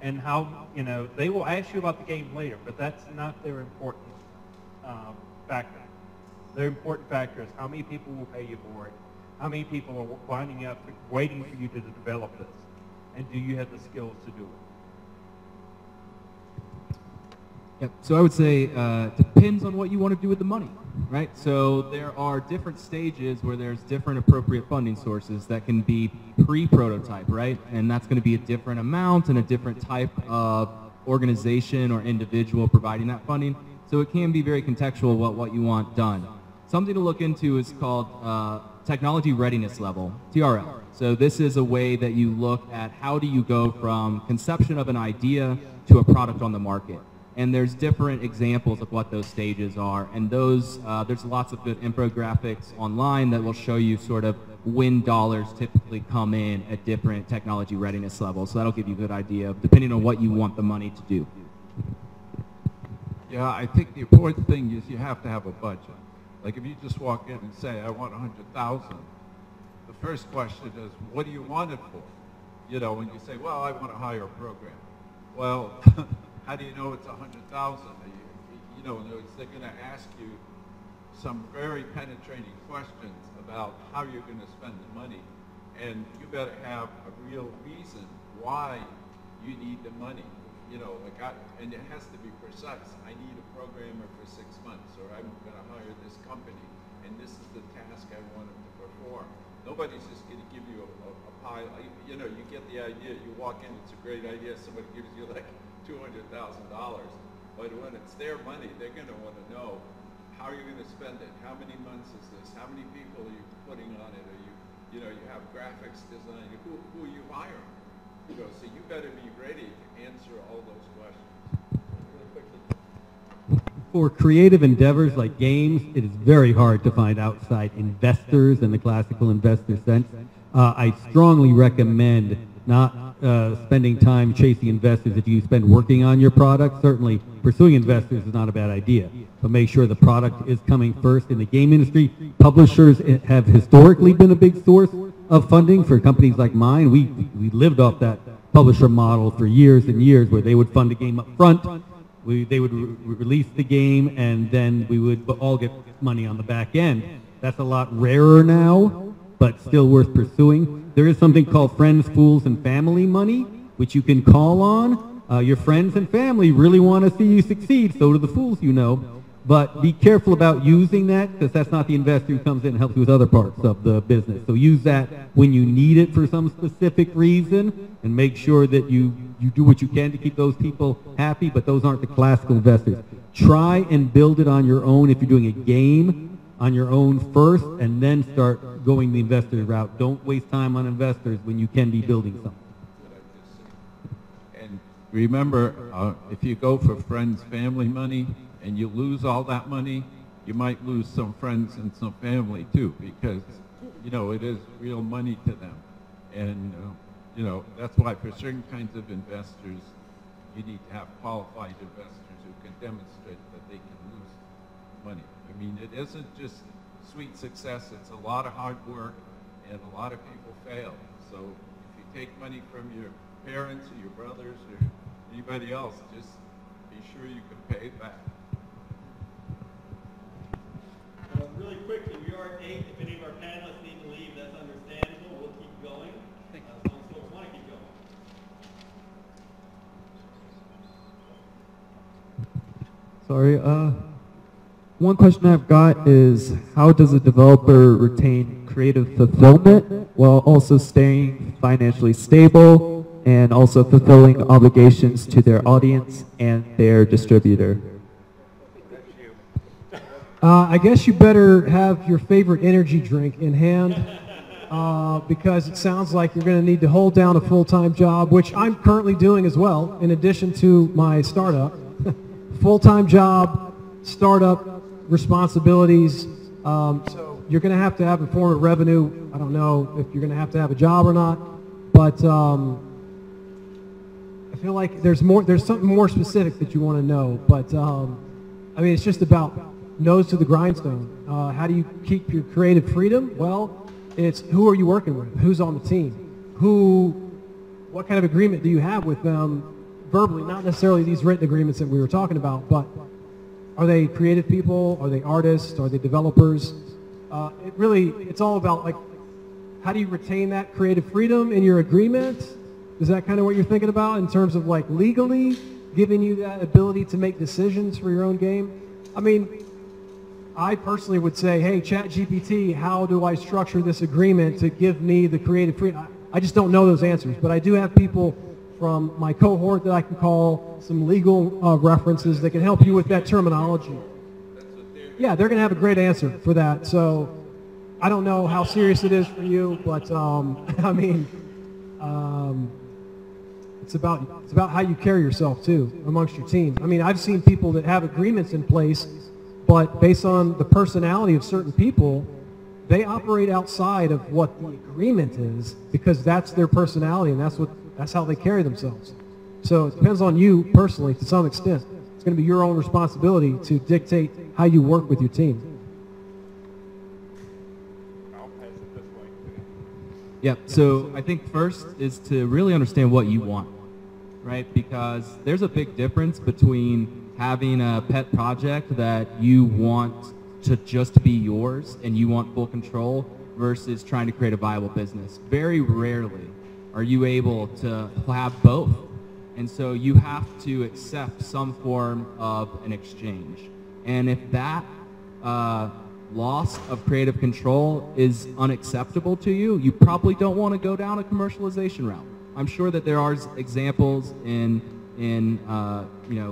and how, they will ask you about the game later, but that's not their important factor. Their important factor is how many people will pay you for it, how many people are lining up, waiting for you to develop this, and do you have the skills to do it? Yep. So I would say depends on what you want to do with the money, right? So there are different stages where there's different appropriate funding sources that can be pre-prototype, right? And that's going to be a different amount and a different type of organization or individual providing that funding. So it can be very contextual what you want done. Something to look into is called technology readiness level, TRL. So this is a way that you look at how do you go from conception of an idea to a product on the market. And there's different examples of what those stages are. And those, there's lots of good infographics online that will show you sort of when dollars typically come in at different technology readiness levels. So that'll give you a good idea of depending on what you want the money to do. Yeah, I think the important thing is you have to have a budget. Like if you just walk in and say, I want 100,000, the first question is, what do you want it for? When you say, well, I want to hire a program. Well, how do you know it's 100,000? They're going to ask you, some very penetrating questions about how you're going to spend the money. And you better have a real reason why you need the money. You know, and it has to be precise. I need a programmer for 6 months, or I'm going to hire this company, and this is the task I want them to perform. Nobody's just going to give you a pile. You know, you get the idea. You walk in, it's a great idea. Somebody gives you like $200,000. But when it's their money, they're going to want to know, how are you going to spend it? How many months is this? How many people are you putting on it? Are you know, you have graphics design. Who are you hiring? You know, so you better be ready to answer all those questions. Really quickly. For creative endeavors like games, it is very hard to find outside investors in the classical investor sense. I strongly recommend not spending time chasing investors if you spend working on your product. Certainly, pursuing investors is not a bad idea, but make sure the product is coming first. In the game industry, publishers have historically been a big source of funding for companies like mine. We lived off that publisher model for years and years, where they would fund a game up front, they would release the game, and then we would all get money on the back end. That's a lot rarer now, but still worth pursuing. There is something called friends, fools, and family money, which you can call on. Your friends and family really want to see you succeed, so do the fools you know. But be careful about using that, because that's not the investor who comes in and helps you with other parts of the business. So use that when you need it for some specific reason, and make sure that you do what you can to keep those people happy, but those aren't the classical investors. Try and build it on your own if you're doing a game on your own first, and then start going the investor route. Don't waste time on investors when you can be building something. And remember, if you go for friends, family money, and you lose all that money, you might lose some friends and some family too, because, you know, it is real money to them. And, you know, that's why for certain kinds of investors, you need to have qualified investors who can demonstrate that they can lose money. I mean, it isn't just sweet success, it's a lot of hard work, and a lot of people fail. So if you take money from your parents or your brothers or anybody else, just be sure you can pay it back. Really quickly, we are at 8. If any of our panelists need to leave, that's understandable. We'll keep going. As long as folks want to keep going. Sorry, one question I've got is, how does a developer retain creative fulfillment while also staying financially stable and also fulfilling obligations to their audience and their distributor? I guess you better have your favorite energy drink in hand, because it sounds like you're going to need to hold down a full-time job, which I'm currently doing as well, in addition to my startup. Full-time job, startup responsibilities. So you're going to have a form of revenue. I don't know if you're going to have a job or not, but I feel like there's something more specific that you want to know. But I mean, it's just about nose to the grindstone. How do you keep your creative freedom? Well, it's who are you working with? Who's on the team? What kind of agreement do you have with them verbally? Not necessarily these written agreements that we were talking about, but are they creative people? Are they artists? Are they developers? It's all about, like, how do you retain that creative freedom in your agreement? Is that kind of what you're thinking about in terms of, like, legally giving you that ability to make decisions for your own game? I mean, I personally would say, hey, ChatGPT, how do I structure this agreement to give me the creative freedom? I just don't know those answers, but I do have people from my cohort that I can call, some legal references that can help you with that terminology. Yeah, they're going to have a great answer for that. So I don't know how serious it is for you, but I mean, it's about how you carry yourself too amongst your team. I mean, I've seen people that have agreements in place, but based on the personality of certain people, they operate outside of what the agreement is, because that's their personality and that's how they carry themselves. So it depends on you personally to some extent. It's going to be your own responsibility to dictate how you work with your team. I'll pass it this way. Yep, so I think first is to really understand what you want, right? Because there's a big difference between having a pet project that you want to just be yours and you want full control versus trying to create a viable business. Very rarely are you able to have both. And so you have to accept some form of an exchange. And if that loss of creative control is unacceptable to you, you probably don't want to go down a commercialization route. I'm sure that there are examples in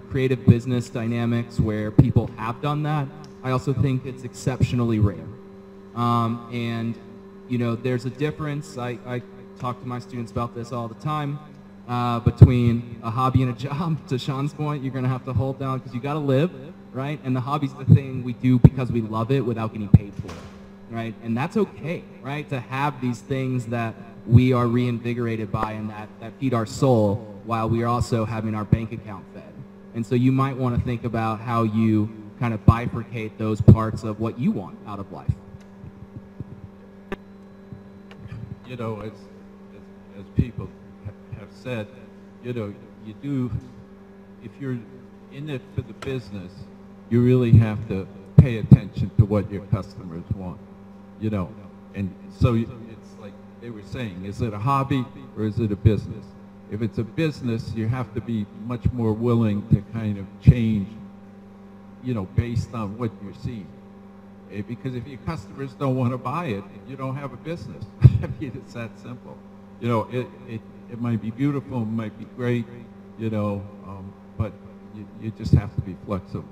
creative business dynamics where people have done that. I also think it's exceptionally rare. There's a difference. I talk to my students about this all the time. Between a hobby and a job, to Sean's point, you're going to have to hold down because you got to live, right? And the hobby's the thing we do because we love it without getting paid for it, right? And that's okay, right? To have these things that we are reinvigorated by and that feed our soul while we are also having our bank account fed. And so you might want to think about how you kind of bifurcate those parts of what you want out of life. You know, as people have said, if you're in it for the business, you really have to pay attention to what your customers want, and so it's like they were saying, is it a hobby or is it a business? If it's a business, you have to be much more willing to kind of change, based on what you're seeing. Because if your customers don't want to buy it, you don't have a business. I mean, it's that simple. It might be beautiful, it might be great, but you just have to be flexible.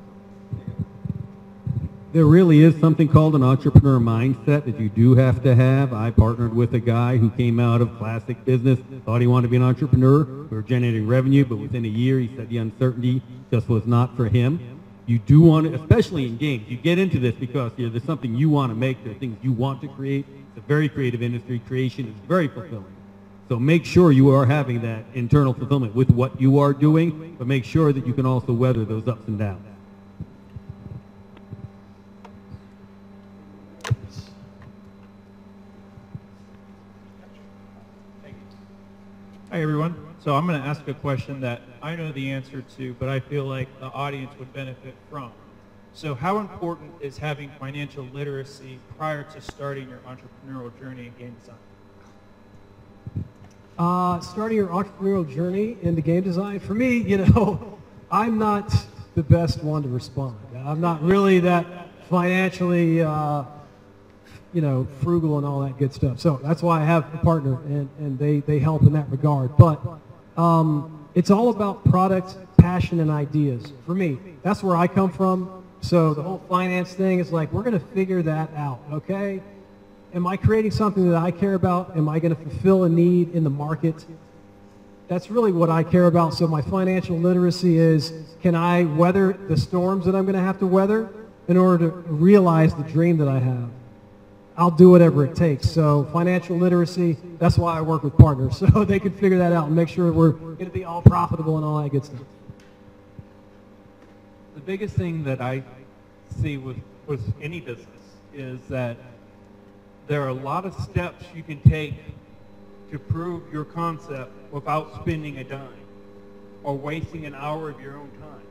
There really is something called an entrepreneur mindset that you do have to have. I partnered with a guy who came out of classic business, thought he wanted to be an entrepreneur. We were generating revenue, but within a year he said the uncertainty just was not for him. You do want to, especially in games, you get into this because there's something you want to make, there are things you want to create. It's a very creative industry. Creation is very fulfilling. So make sure you are having that internal fulfillment with what you are doing, but make sure that you can also weather those ups and downs. Hi everyone. So I'm going to ask a question that I know the answer to, but I feel like the audience would benefit from. So how important is having financial literacy prior to starting your entrepreneurial journey in game design? Starting your entrepreneurial journey into game design, for me, I'm not the best one to respond. I'm not really that financially, frugal and all that good stuff. So that's why I have a partner, and they help in that regard. But it's all about product, passion, and ideas. For me, that's where I come from. So the whole finance thing is like, we're going to figure that out, okay? Am I creating something that I care about? Am I going to fulfill a need in the market? That's really what I care about. So my financial literacy is, can I weather the storms that I'm going to have to weather in order to realize the dream that I have? I'll do whatever it takes. So financial literacy, that's why I work with partners, so they can figure that out and make sure we're going to be all profitable and all that good stuff. The biggest thing that I see with any business is that there are a lot of steps you can take to prove your concept without spending a dime or wasting an hour of your own time.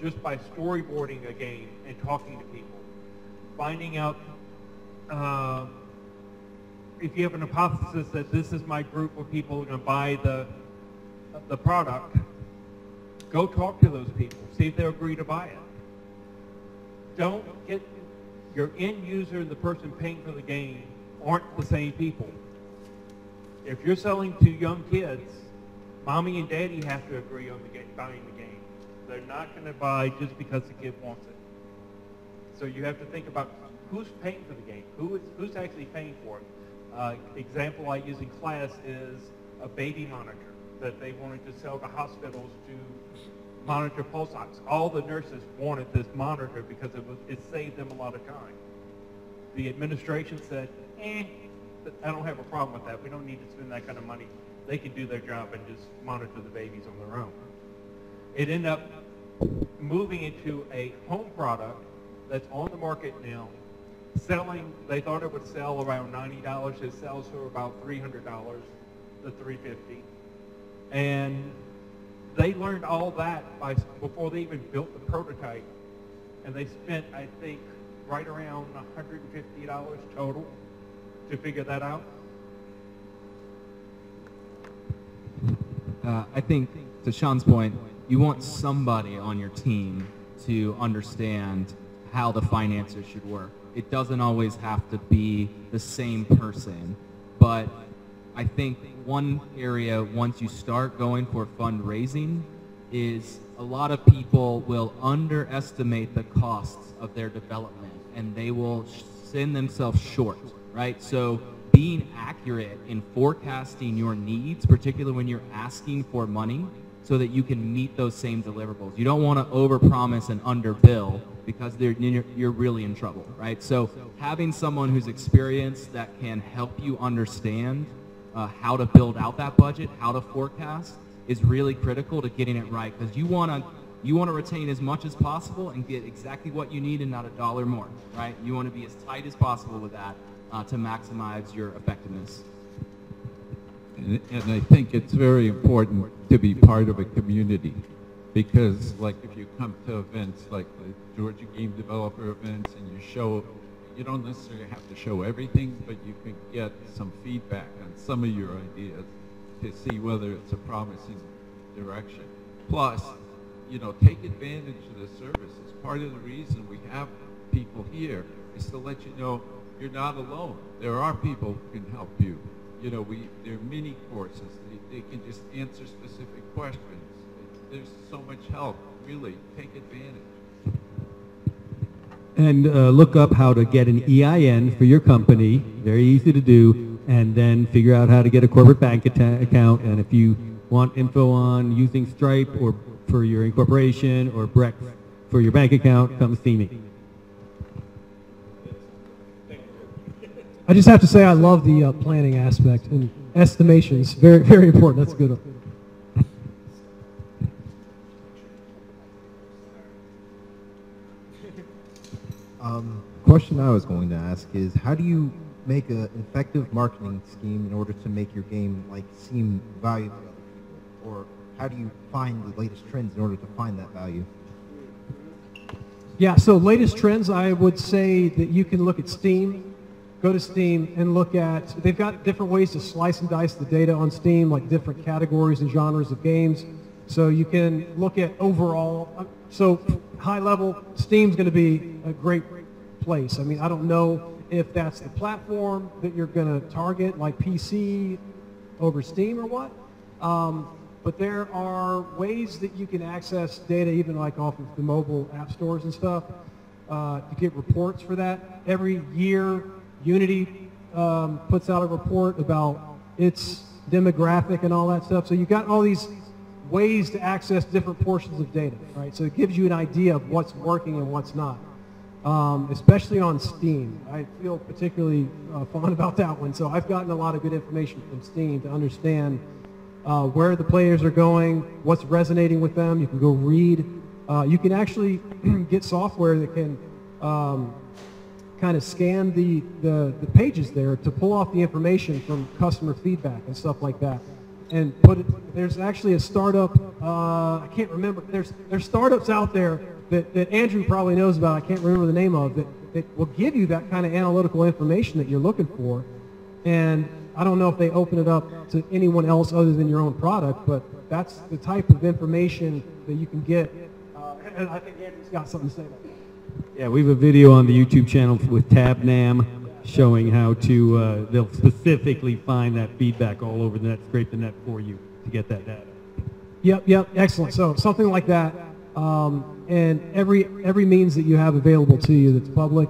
Just by storyboarding a game and talking to people, finding out if you have an hypothesis that this is my group of people who are going to buy the product, go talk to those people, see if they'll agree to buy it. Don't get your end user and the person paying for the game aren't the same people. If you're selling to young kids, mommy and daddy have to agree on buying the game. They're not going to buy just because the kid wants it. So you have to think about who's paying for the game, who's actually paying for it. Example I use in class is a baby monitor that they wanted to sell to hospitals to monitor pulse ox. All the nurses wanted this monitor because it saved them a lot of time. The administration said, I don't have a problem with that. We don't need to spend that kind of money. They can do their job and just monitor the babies on their own. It ended up moving into a home product that's on the market now, selling. They thought it would sell around $90. It sells for about $300 to $350. And they learned all that before they even built the prototype. And they spent, I think, right around $150 total to figure that out? I think, to Sean's point, you want somebody on your team to understand how the finances should work. It doesn't always have to be the same person, but I think one area, once you start going for fundraising, is a lot of people will underestimate the costs of their development, and they will send themselves short, right? So being accurate in forecasting your needs, particularly when you're asking for money, so that you can meet those same deliverables. You don't want to overpromise and underbill, because you're really in trouble, right? So having someone who's experienced that can help you understand how to build out that budget, how to forecast, is really critical to getting it right, because you want to retain as much as possible and get exactly what you need and not a dollar more, right? You want to be as tight as possible with that to maximize your effectiveness. And I think it's very important to be part of a community, because like if you come to events like the Georgia Game Developer events and you don't necessarily have to show everything, but you can get some feedback on some of your ideas to see whether it's a promising direction. Plus, take advantage of the services. Part of the reason we have people here is to let you know you're not alone. There are people who can help you. There are mini courses. They can just answer specific questions. There's so much help. Really, take advantage. And look up how to get an EIN for your company. Very easy to do. And then figure out how to get a corporate bank account. And if you want info on using Stripe or for your incorporation or Brex for your bank account, come see me. I just have to say I love the planning aspect and estimations. Very, very important. That's a good one. Question I was going to ask is, how do you make an effective marketing scheme in order to make your game seem valuable to other people? Or how do you find the latest trends in order to find that value? Yeah, so latest trends, I would say that you can look at Steam. Go to Steam and look at, they've got different ways to slice and dice the data on Steam, like different categories and genres of games. So you can look at overall, so high level, Steam's going to be a great place. I mean, I don't know if that's the platform that you're going to target, like PC over Steam or what. But there are ways that you can access data even like off of the mobile app stores and stuff to get reports for that. Every year, Unity puts out a report about its demographic and all that stuff. So you've got all these ways to access different portions of data, right? So it gives you an idea of what's working and what's not, especially on Steam. I feel particularly fond about that one. So I've gotten a lot of good information from Steam to understand where the players are going, what's resonating with them. You can go read. You can actually get software that can kind of scan the pages there to pull off the information from customer feedback and stuff like that. And put it, there's actually a startup, I can't remember, there's startups out there that Andrew probably knows about, I can't remember the name of, that will give you that kind of analytical information that you're looking for. And I don't know if they open it up to anyone else other than your own product, but that's the type of information that you can get. And I think Andrew's got something to say about that. Yeah, we have a video on the YouTube channel with TabNam showing how to, they'll specifically find that feedback all over the net, scrape the net for you to get that data. Yep, excellent. So something like that, and every means that you have available to you that's public,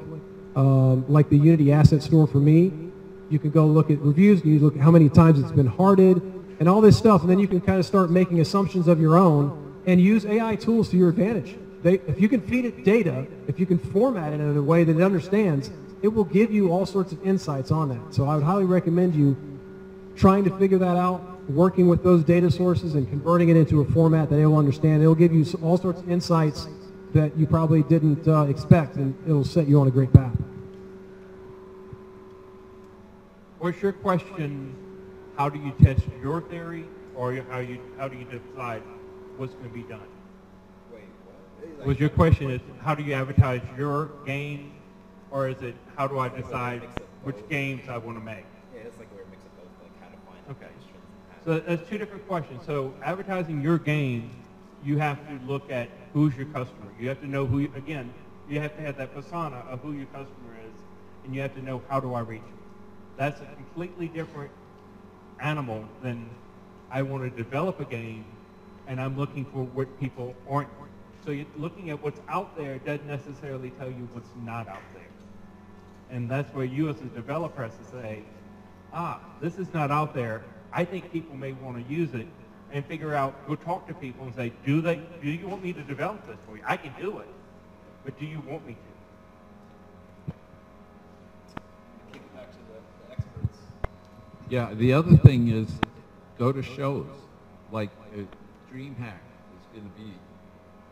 like the Unity Asset Store for me, you can go look at reviews, you look at how many times it's been hearted, and all this stuff, and then you can kind of start making assumptions of your own and use AI tools to your advantage. If you can feed it data, if you can format it in a way that it understands, it will give you all sorts of insights on that. So I would highly recommend you trying to figure that out, working with those data sources and converting it into a format that it will understand. It will give you all sorts of insights that you probably didn't expect, and it will set you on a great path. Was your question, how do you test your theory, or how do you decide what's going to be done? Was your question is, how do you advertise your game, Or is it, how do I decide which games I want to make? Yeah, it's like a weird mix of both, like how to find Okay. So that's two different questions. So advertising your game, you have to look at who's your customer. You have to know who, again, you have to have that persona of who your customer is, and you have to know how do I reach them. That's a completely different animal than I want to develop a game, and I'm looking for what people aren't. So you're looking at what's out there doesn't necessarily tell you what's not out there. And that's where you as a developer has to say, this is not out there. I think people may want to use it, and figure out, go talk to people and say, do you want me to develop this for you? I can do it, but do you want me to? Kick it back to the experts. Yeah, the other thing is go to shows. Like DreamHack is going to be,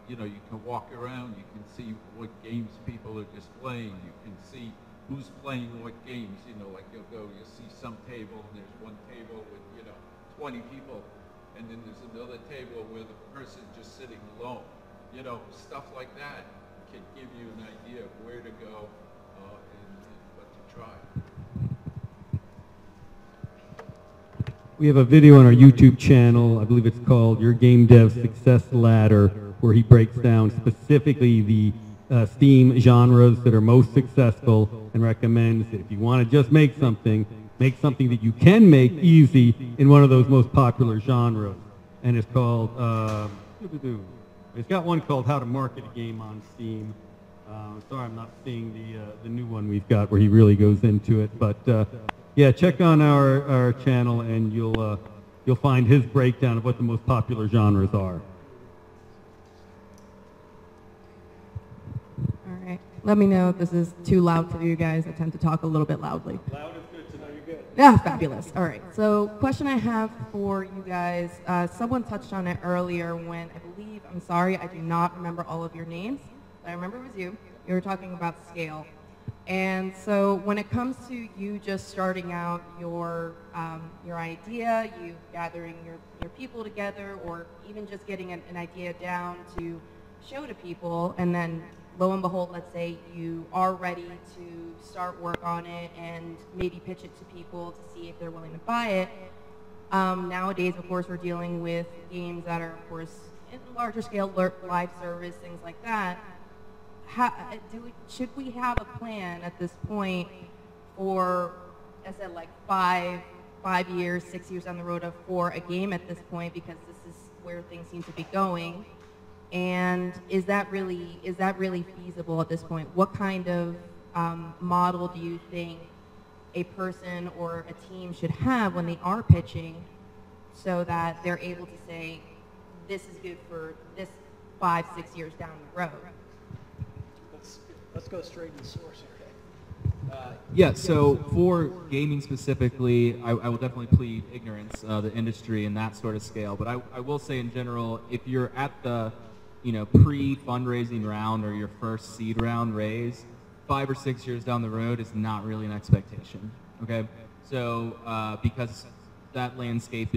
you know, you can walk around, you can see what games people are displaying, you can see who's playing what games, you know, like you'll see some table and there's one table with, 20 people, and then there's another table where the person's just sitting alone. You know, stuff like that can give you an idea of where to go and what to try. We have a video on our YouTube channel, I believe it's called Your Game Dev Success Ladder, where he breaks down specifically the Steam genres that are most successful and recommends that if you want to just make something that you can make easy in one of those most popular genres. And it's called, it's got one called How to Market a Game on Steam. Sorry, I'm not seeing the new one we've got where he really goes into it. But yeah, check on our channel and you'll find his breakdown of what the most popular genres are. All right. Let me know if this is too loud for you guys. I tend to talk a little bit loudly. Loud is good to know you're good. Yeah, fabulous. All right. So question I have for you guys, someone touched on it earlier when I believe, I'm sorry, I do not remember all of your names, but I remember it was you. You were talking about scale. And so when it comes to you just starting out your idea, you gathering your people together, or even just getting an idea down to show to people, and then lo and behold, let's say you are ready to start work on it and maybe pitch it to people to see if they're willing to buy it. Nowadays, of course, we're dealing with games that are, of course, in larger scale, live service, things like that. Should we have a plan at this point for, I said, like 5 years, 6 years down the road for a game at this point, because this is where things seem to be going? And is that really feasible at this point? What kind of model do you think a person or a team should have when they are pitching, so that they're able to say, this is good for this 5, 6 years down the road? Let's go straight to the source here. Yeah, so for gaming specifically, I will definitely plead ignorance, the industry and that sort of scale. But I will say in general, if you're at the pre-fundraising round or your first seed round raise, 5 or 6 years down the road is not really an expectation, okay? So because that landscape,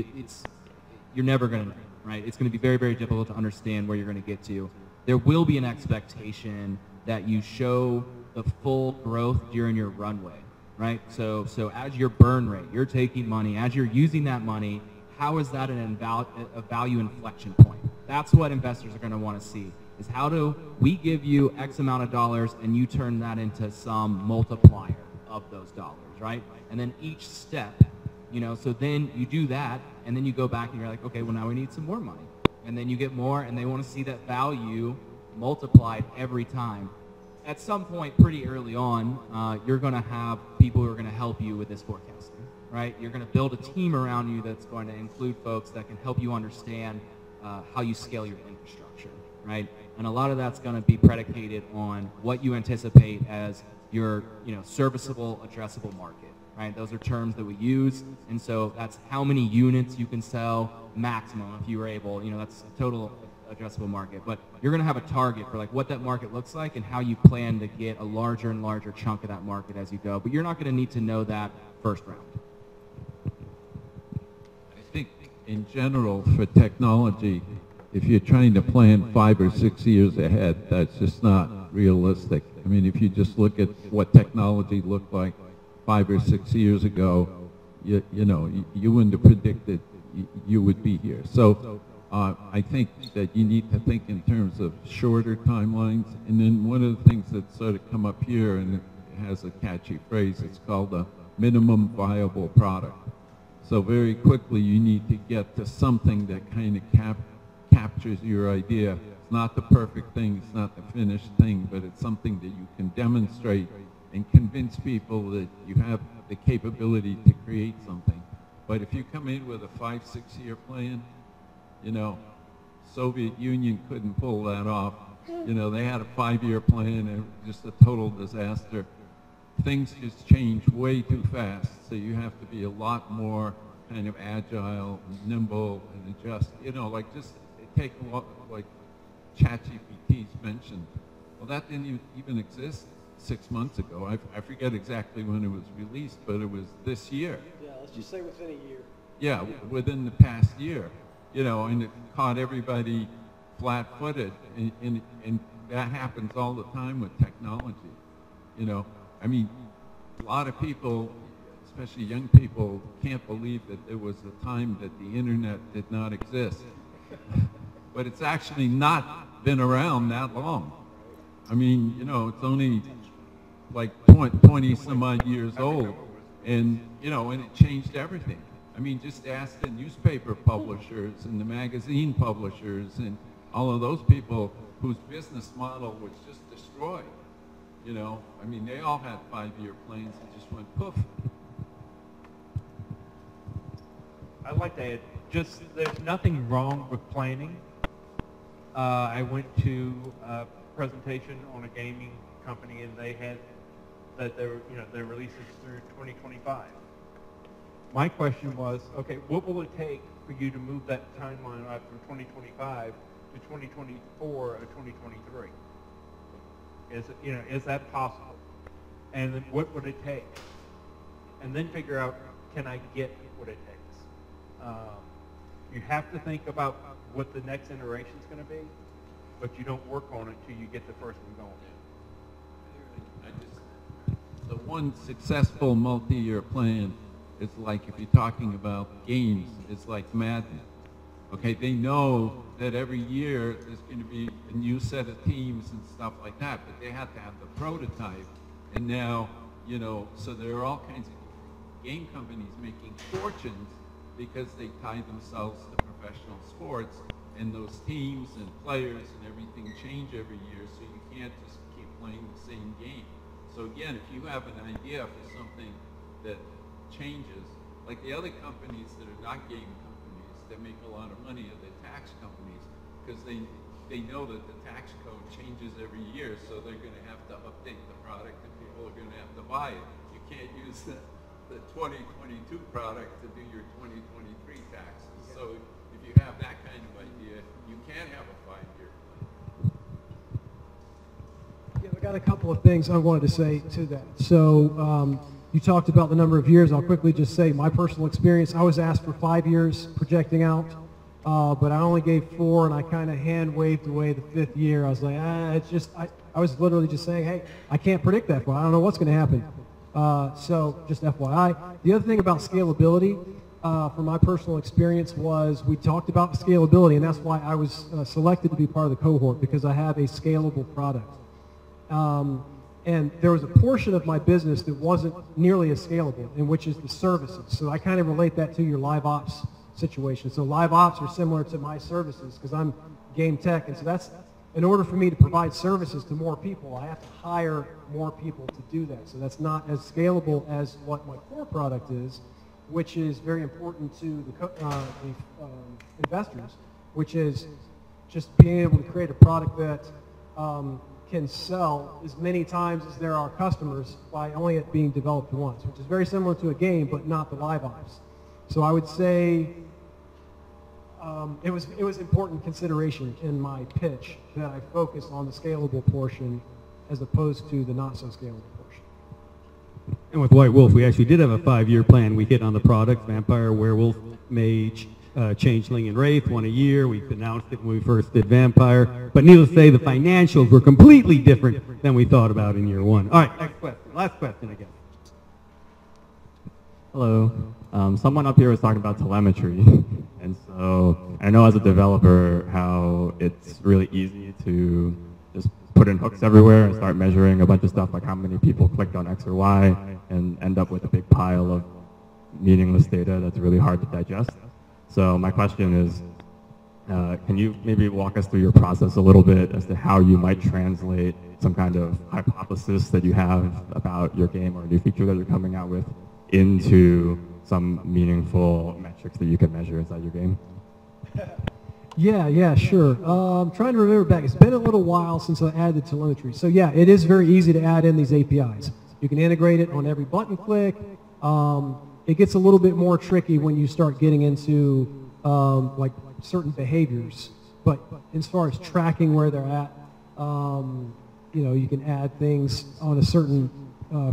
you're never going to know, right? It's going to be very, very difficult to understand where you're going to get to. There will be an expectation that you show the full growth during your runway, right? So as your burn rate, you're taking money, as you're using that money, how is that a value inflection point? That's what investors are going to want to see, is how do we give you X amount of dollars and you turn that into some multiplier of those dollars, right? And then each step, so then you do that, and then you go back and you're like, okay, well now we need some more money. And then you get more, and they want to see that value multiplied every time. At some point pretty early on, you're going to have people who are going to help you with this forecasting, right? You're going to build a team around you that's going to include folks that can help you understand how you scale your infrastructure, right? And a lot of that's going to be predicated on what you anticipate as your serviceable, addressable market, right? Those are terms that we use, and so that's how many units you can sell maximum if you were able, that's total addressable market. But you're going to have a target for like what that market looks like and how you plan to get a larger and larger chunk of that market as you go. But you're not going to need to know that first round. I think in general for technology, if you're trying to plan 5 or 6 years ahead, that's just not realistic. I mean, if you just look at what technology looked like 5 or 6 years ago, you know, you wouldn't have predicted you would be here. So I think that you need to think in terms of shorter timelines. And then one of the things that sort of come up here, and it has a catchy phrase, it's called a minimum viable product. So very quickly you need to get to something that kind of captures your idea. It's not the perfect thing, it's not the finished thing, but it's something that you can demonstrate and convince people that you have the capability to create something. But if you come in with a 5-6 year plan, you know, Soviet Union couldn't pull that off. You know, they had a 5-year plan and it was just a total disaster. Things just change way too fast, so you have to be a lot more kind of agile and nimble and adjust. You know, like just take a lot, like ChatGPT's mentioned. Well, that didn't even exist 6 months ago. I forget exactly when it was released, but it was this year. Yeah, let's just say within a year. Yeah, within the past year. You know, and it caught everybody flat-footed, and that happens all the time with technology. You know, I mean, a lot of people, especially young people, can't believe that there was a time that the internet did not exist. But it's actually not been around that long. I mean, you know, it's only like 20 some odd years old, and, you know, and it changed everything. I mean, just ask the newspaper publishers and the magazine publishers and all of those people whose business model was just destroyed. You know, I mean, they all had 5-year plans and just went poof. I'd like to add, just there's nothing wrong with planning. I went to a presentation on a gaming company, and they had that their releases through 2025. My question was, okay, what will it take for you to move that timeline up from 2025 to 2024 or 2023? Is that possible? And then what would it take? And then figure out, can I get what it takes? You have to think about what the next iteration is going to be, but you don't work on it till you get the first one going. The one successful multi-year plan is like, if you're talking about games, it's like Madden. Okay, they know that every year there's going to be a new set of teams and stuff like that, but they have to have the prototype. And now, you know, so there are all kinds of game companies making fortunes because they tie themselves to professional sports, and those teams and players and everything change every year, so you can't just keep playing the same game. So again, if you have an idea for something that changes, like the other companies that are not game companies that make a lot of money are the tax companies, because they know that the tax code changes every year, so they're going to have to update the product and people are going to have to buy it. You can't use the 2022 product to do your 2023 taxes. So if you have that kind of idea, you can have a 5-year plan. Yeah, I got a couple of things I wanted to say to that. So you talked about the number of years. I'll quickly just say my personal experience. I was asked for 5 years projecting out, but I only gave 4, and I kind of hand waved away the 5th year. I was like, it's just, I was literally just saying, hey, I can't predict that far. I don't know what's going to happen. So just FYI. The other thing about scalability, from my personal experience, was we talked about scalability, and that's why I was selected to be part of the cohort, because I have a scalable product. And there was a portion of my business that wasn't nearly as scalable, and which is the services. So I kind of relate that to your live ops situation. So live ops are similar to my services because I'm game tech, and so that's, in order for me to provide services to more people, I have to hire more people to do that. So that's not as scalable as what my core product is, which is very important to the investors, which is just being able to create a product that can sell as many times as there are customers by only it being developed once, which is very similar to a game, but not the live ops. So I would say it was important consideration in my pitch that I focus on the scalable portion as opposed to the not so scalable portion. And with White Wolf, we actually did have a 5-year plan. We hit on the product, vampire, werewolf, mage, Changeling and Wraith, one a year. We've announced it when we first did Vampire. But needless to say, the financials were completely different than we thought about in year one. All right, next question. Last question again. Hello. Someone up here was talking about telemetry. And so I know as a developer how it's really easy to just put in hooks everywhere and start measuring a bunch of stuff like how many people clicked on X or Y and end up with a big pile of meaningless data that's really hard to digest. So my question is, can you maybe walk us through your process a little bit as to how you might translate some kind of hypothesis that you have about your game or a new feature that you're coming out with into some meaningful metrics that you can measure inside your game? Yeah, sure. I'm trying to remember back. It's been a little while since I added telemetry. So yeah, it is very easy to add in these APIs. You can integrate it on every button click. It gets a little bit more tricky when you start getting into like certain behaviors. But as far as tracking where they're at, you can add things on a certain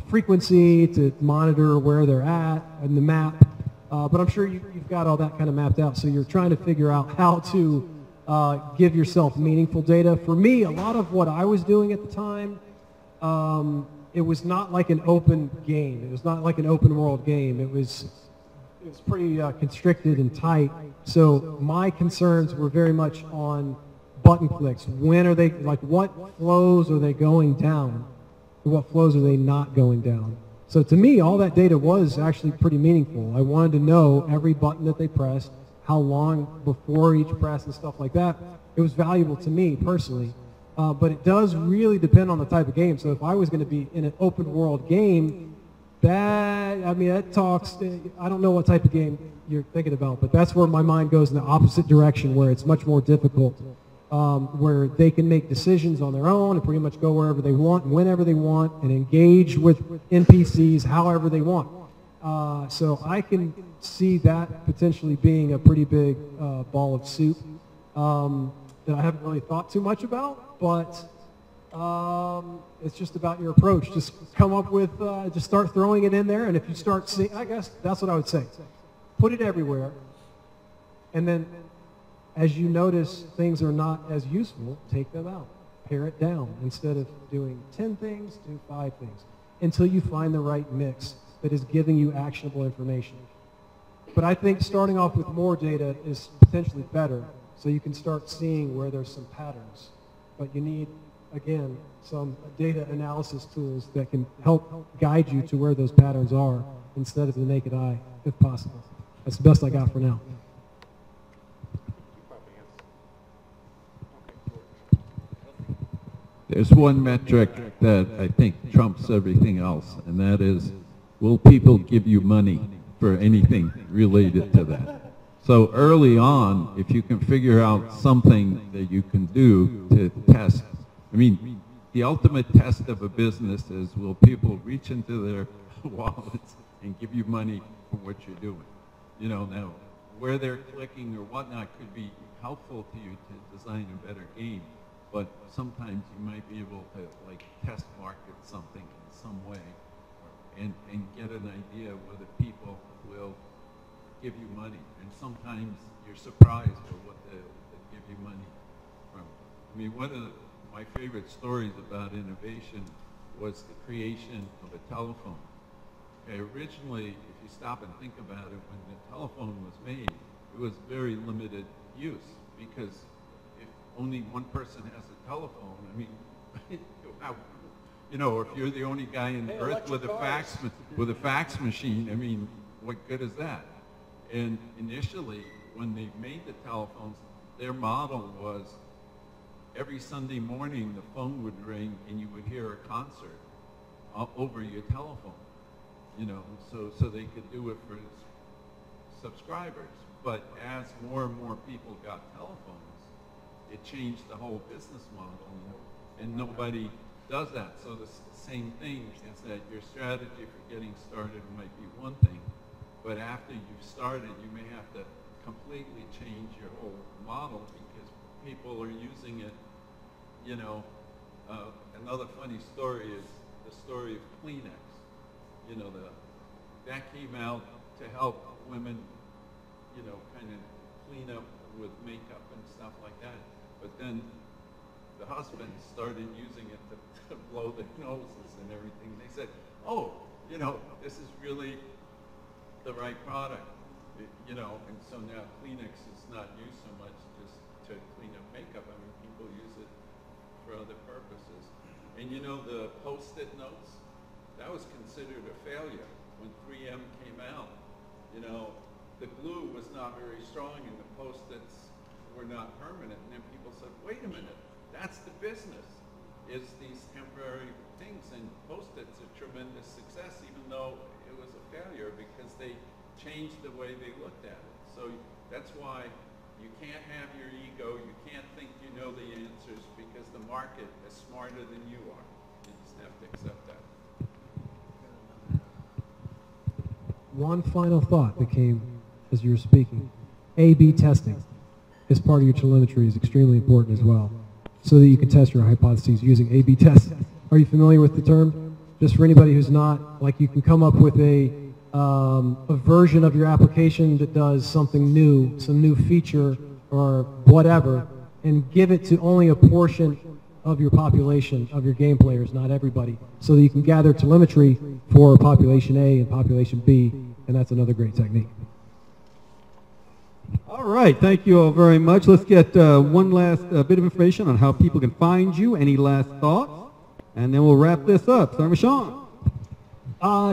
frequency to monitor where they're at in the map. But I'm sure you've got all that kind of mapped out. So you're trying to figure out how to give yourself meaningful data. For me, a lot of what I was doing at the time, it was not like an open game. It was not like an open world game. It was pretty constricted and tight. So my concerns were very much on button clicks. When are they, like what flows are they going down? What flows are they not going down? So to me, all that data was actually pretty meaningful. I wanted to know every button that they pressed, how long before each press and stuff like that. It was valuable to me personally. But it does really depend on the type of game. So if I was going to be in an open world game, that talks, I don't know what type of game you're thinking about, but that's where my mind goes in the opposite direction, where it's much more difficult, where they can make decisions on their own and pretty much go wherever they want, whenever they want, and engage with NPCs however they want. So I can see that potentially being a pretty big ball of soup that I haven't really thought too much about, but it's just about your approach. Just come up with, just start throwing it in there, and if you start seeing, I guess that's what I would say. Put it everywhere, and then as you notice things are not as useful, take them out. Pare it down. Instead of doing 10 things, do 5 things, until you find the right mix that is giving you actionable information. But I think starting off with more data is potentially better, so you can start seeing where there's some patterns. But you need, again, some data analysis tools that can help guide you to where those patterns are instead of the naked eye, if possible. That's the best I got for now. There's one metric that I think trumps everything else, and that is, will people give you money for anything related to that? So early on, if you can figure out something that you can do to test, I mean, the ultimate test of a business is, will people reach into their wallets and give you money for what you're doing? You know, now, where they're clicking or whatnot could be helpful to you to design a better game, but sometimes you might be able to, like, test market something in some way and get an idea whether people will give you money. And sometimes you're surprised at what they'll give you money from. I mean, one of my favorite stories about innovation was the creation of a telephone. Okay, originally, if you stop and think about it, when the telephone was made, it was very limited use, because if only one person has a telephone, I mean, you know, or if you're the only guy in the earth with a fax machine, I mean, what good is that? And initially, when they made the telephones, their model was every Sunday morning the phone would ring and you would hear a concert over your telephone, you know, so they could do it for subscribers. But as more and more people got telephones, it changed the whole business model, and nobody does that. So the same thing is that your strategy for getting started might be one thing, but after you've started, you may have to completely change your whole model because people are using it, you know. Another funny story is the story of Kleenex. You know, that came out to help women, you know, kind of clean up with makeup and stuff like that. But then the husbands started using it to blow their noses and everything. They said, oh, you know, this is really the right product, you know, and so now Kleenex is not used so much just to clean up makeup. I mean, people use it for other purposes. And you know, the Post-it notes, that was considered a failure when 3M came out. You know, the glue was not very strong and the Post-its were not permanent. And then people said, wait a minute, that's the business, is these temporary things. And Post-its are tremendous success, even though it was a failure because they changed the way they looked at it. So that's why you can't have your ego, you can't think you know the answers because the market is smarter than you are. You just have to accept that. One final thought that came as you were speaking. A/B testing as part of your telemetry is extremely important as well, so that you can test your hypotheses using A/B tests. Are you familiar with the term? Just for anybody who's not, like you can come up with a version of your application that does something new, some new feature or whatever, and give it to only a portion of your population, of your game players, not everybody, so that you can gather telemetry for population A and population B, and that's another great technique. All right, thank you all very much. Let's get one last bit of information on how people can find you. Any last thoughts? And then we'll wrap this up. Start with Sean.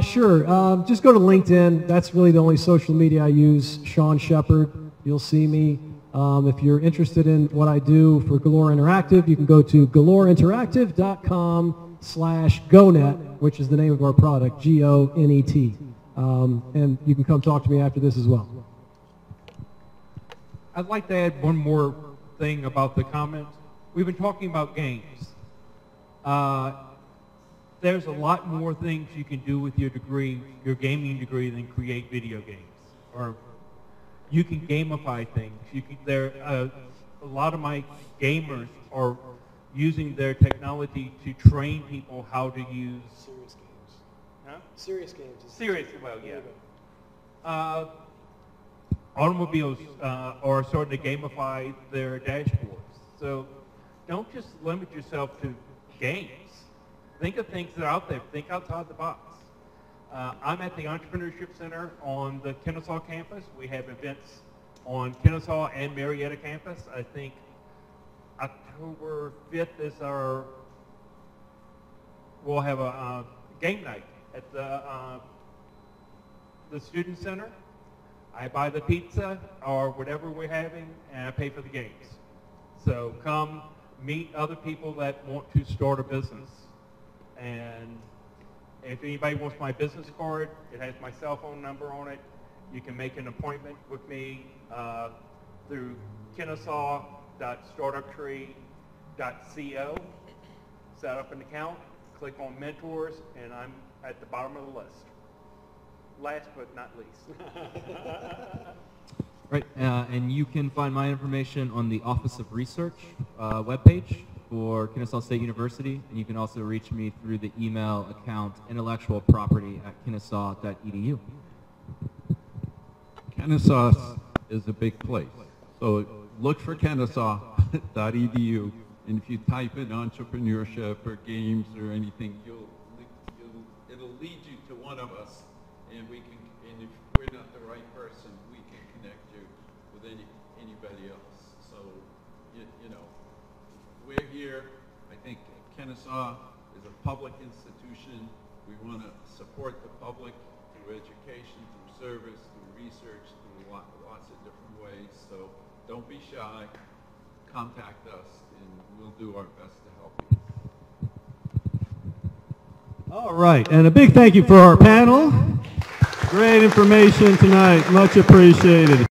Sure. Just go to LinkedIn. That's really the only social media I use. Sean Shepard. You'll see me. If you're interested in what I do for Galore Interactive, you can go to galoreinteractive.com/GoNet, which is the name of our product, G-O-N-E-T. And you can come talk to me after this as well. I'd like to add one more thing about the comments. We've been talking about games. There's a lot more things you can do with your degree, your gaming degree, than create video games. Or you can gamify things. You can, a lot of my gamers are using their technology to train people how to use serious games. Huh? Serious games. Serious, well, yeah. Automobiles are starting to gamify their dashboards. So don't just limit yourself to games. Think of things that are out there. Think outside the box. I'm at the Entrepreneurship Center on the Kennesaw campus. We have events on Kennesaw and Marietta campus. I think October 5th is we'll have a game night at the Student Center. I buy the pizza or whatever we're having, and I pay for the games. So come meet other people that want to start a business. And if anybody wants my business card, it has my cell phone number on it. You can make an appointment with me through kennesaw.startuptree.co. Set up an account, click on mentors, and I'm at the bottom of the list. Last but not least. Right, and you can find my information on the Office of Research webpage for Kennesaw State University, and you can also reach me through the email account intellectualproperty@kennesaw.edu. Kennesaw is a big place, so look for kennesaw.edu, and if you type in entrepreneurship or games or anything, it'll lead you to one of us, and we can. And if we're not the right person, we can connect you with anybody else. So you know. We're here. I think Kennesaw is a public institution. We want to support the public through education, through service, through research, through lots of different ways. So don't be shy. Contact us, and we'll do our best to help you. All right, and a big thank you for our panel. Great information tonight. Much appreciated.